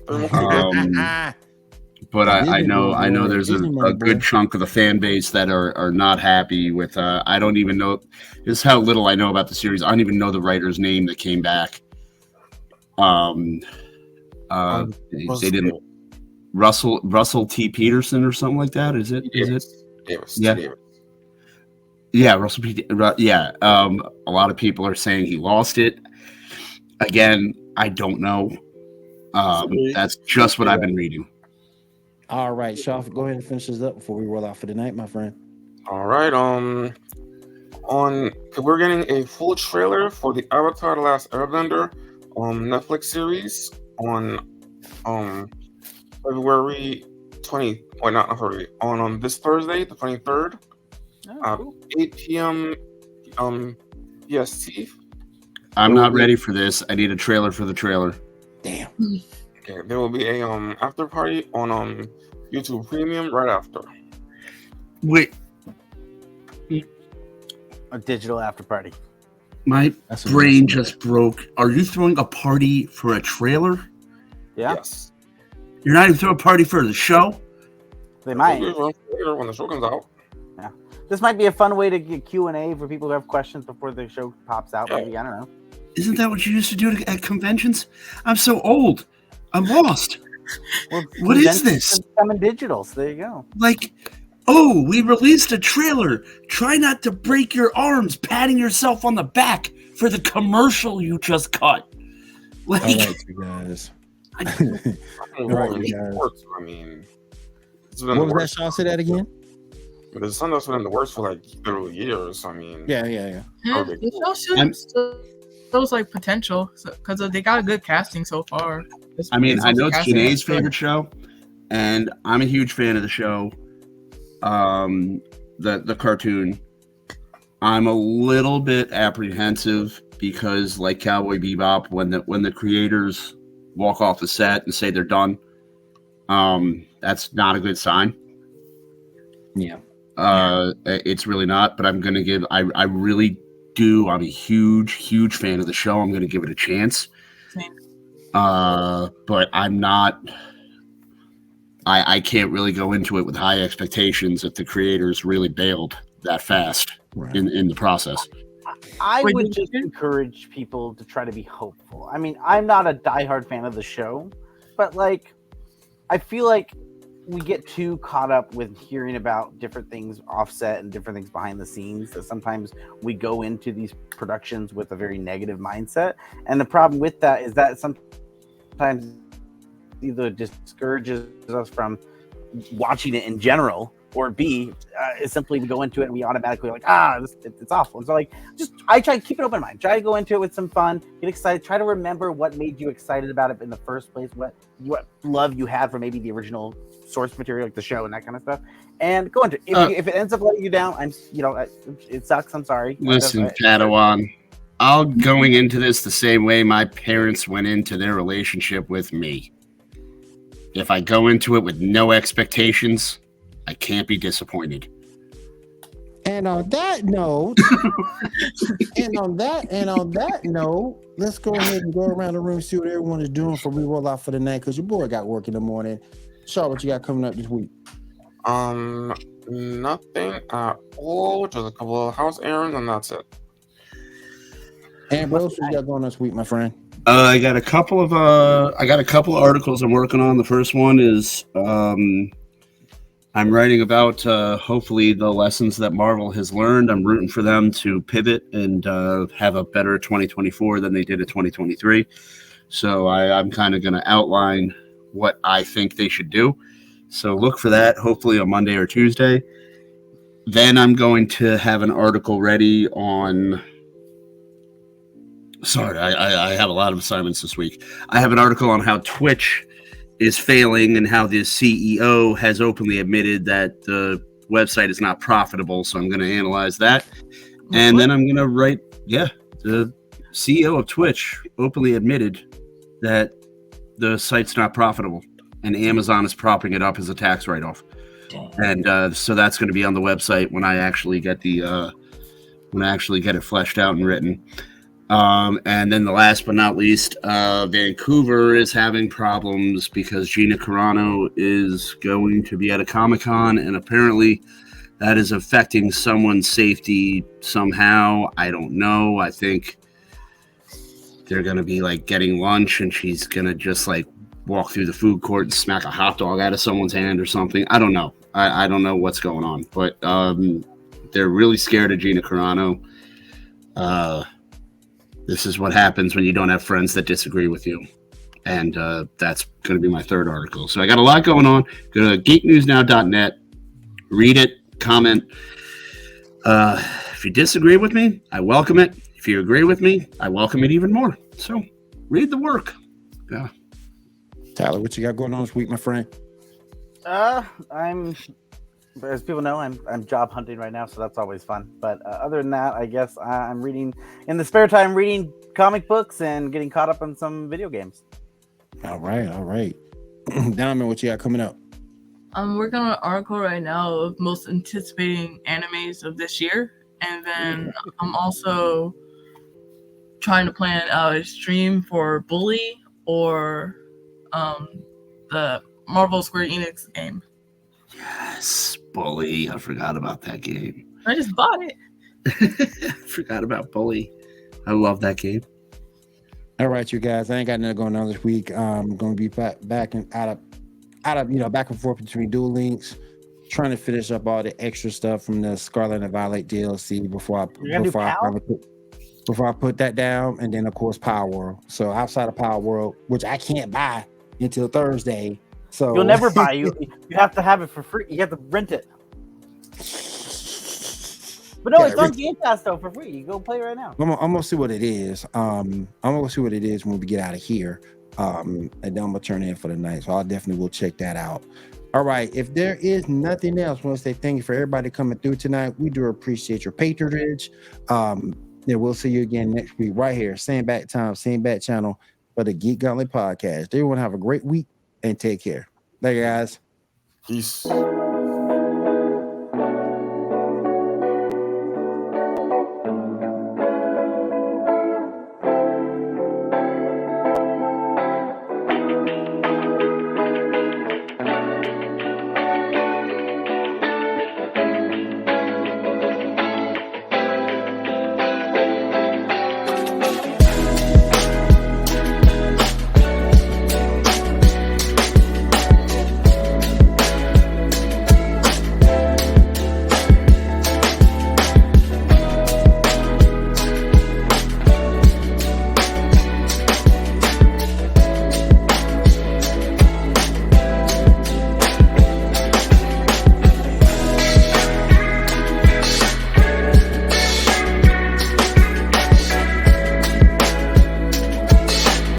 But I know there's a good chunk of the fan base that are not happy with. I don't even know. This is how little I know about the series. I don't even know the writer's name that came back. They didn't. Russell T. Peterson or something like that. Is it? Davis. Yeah. Davis. Yeah, Russell P. Yeah. A lot of people are saying he lost it. Again, I don't know. That's just what I've been reading. All right, Shaw, go ahead and finish this up before we roll out for the night, my friend. All right. We're getting a full trailer for the Avatar: The Last Airbender Netflix series on February 20. Or not February. On this Thursday, the 23rd, Cool. 8 p.m. PST. I'm not ready for this. I need a trailer for the trailer. Damn. Okay, there will be a after party on YouTube Premium right after. Wait, A digital after party. my That's brain just broke. Are you throwing a party for a trailer? Yeah, Yes. You're not even throwing a party for the show? they might. Later when the show comes out. This might be a fun way to get Q&A for people who have questions before the show pops out. Maybe, I don't know. Isn't that what you used to do at conventions? I'm so old. I'm lost. Well, What is conventions this? are coming digital, so there you go. Like, oh, we released a trailer. Try not to break your arms patting yourself on the back for the commercial you just cut. Like, All right, you guys. Right, you guys. I mean, it's been What the was that, worst. Shaw? Say that again? The sun that's been in the worst for like literally years. I mean, Yeah. Yeah, Okay, the cool. show shows like potential because they got a good casting so far. I mean, I know it's Casting Janae's is good. favorite show, and I'm a huge fan of the show. The cartoon. I'm a little bit apprehensive because, like Cowboy Bebop, when the creators walk off the set and say they're done, that's not a good sign. Yeah. It's really not. But I'm gonna give. I really do. I'm a huge fan of the show. I'm gonna give it a chance. Same. But I'm not. I can't really go into it with high expectations if the creators really bailed that fast Right. in the process. I Wait, would did you just hear? encourage people to try to be hopeful. I mean, I'm not a diehard fan of the show, but like, I feel like we get too caught up with hearing about different things offset and different things behind the scenes that sometimes we go into these productions with a very negative mindset. And the problem with that is that sometimes either discourages us from watching it in general, or B, is simply we go into it and we automatically like, it's awful. And so like, I try to keep an open mind, try to go into it with some fun, get excited, try to remember what made you excited about it in the first place, what love you had for maybe the original source material, like the show and that kind of stuff, and go into it. If it ends up letting you down, it sucks. I'm sorry. Listen, Padawan, I'm going into this the same way my parents went into their relationship with me. If I go into it with no expectations, I can't be disappointed. And on that note, let's go ahead and go around the room, see what everyone is doing for we roll out for the night, because your boy got work in the morning. Shaw, what you got coming up this week? Nothing at all. Just a couple of house errands, and that's it. And what else you got going on this week, my friend? I got a couple of articles I'm working on. The first one is I'm writing about hopefully the lessons that Marvel has learned. I'm rooting for them to pivot and have a better 2024 than they did in 2023. So I'm kind of going to outline what I think they should do. So look for that hopefully on Monday or Tuesday. Then I'm going to have an article ready on... Sorry, I have a lot of assignments this week. I have an article on how Twitch is failing and how the CEO has openly admitted that the website is not profitable. So I'm going to analyze that. And then I'm going to write, the CEO of Twitch openly admitted that the site's not profitable and Amazon is propping it up as a tax write-off. And so that's going to be on the website when I actually get it fleshed out and written. And then the last but not least, Vancouver is having problems because Gina Carano is going to be at a Comic-Con, and apparently that is affecting someone's safety somehow. I don't know. I think they're going to be like getting lunch and she's going to just like walk through the food court and smack a hot dog out of someone's hand or something. I don't know. I don't know what's going on, but they're really scared of Gina Carano. This is what happens when you don't have friends that disagree with you. And that's going to be my third article. So I got a lot going on. Go to geeknewsnow.net, read it, comment. If you disagree with me, I welcome it. If you agree with me, I welcome it even more. So read the work. Yeah. Tyler, what you got going on this week, my friend? As people know, I'm job hunting right now, so that's always fun. But other than that, I guess I'm reading in the spare time, reading comic books and getting caught up on some video games. All right. Diamond, what you got coming up? I'm working on an article right now of most anticipating animes of this year, and then I'm also trying to plan a stream for Bully or the Marvel Square Enix game. Yes, Bully. I forgot about that game. I just bought it. Forgot about Bully. I love that game. All right, you guys. I ain't got nothing going on this week. I'm going to be back and out of back and forth between Duel Links, trying to finish up all the extra stuff from the Scarlet and Violet DLC before I put that down, and then of course Power World. So outside of Power World, which I can't buy until Thursday. So you'll never buy. You have to have it for free. You have to rent it. But no, it's on Game Pass though for free. You go play right now. I'm gonna see what it is. I'm gonna see what it is when we get out of here. And then I'm gonna turn in for the night. So I definitely will check that out. All right. If there is nothing else, I want to say thank you for everybody coming through tonight. We do appreciate your patronage. We'll see you again next week right here. Same bat time, same bat channel for the Geek Gauntlet podcast. Everyone have a great week and take care. Later, guys. Peace.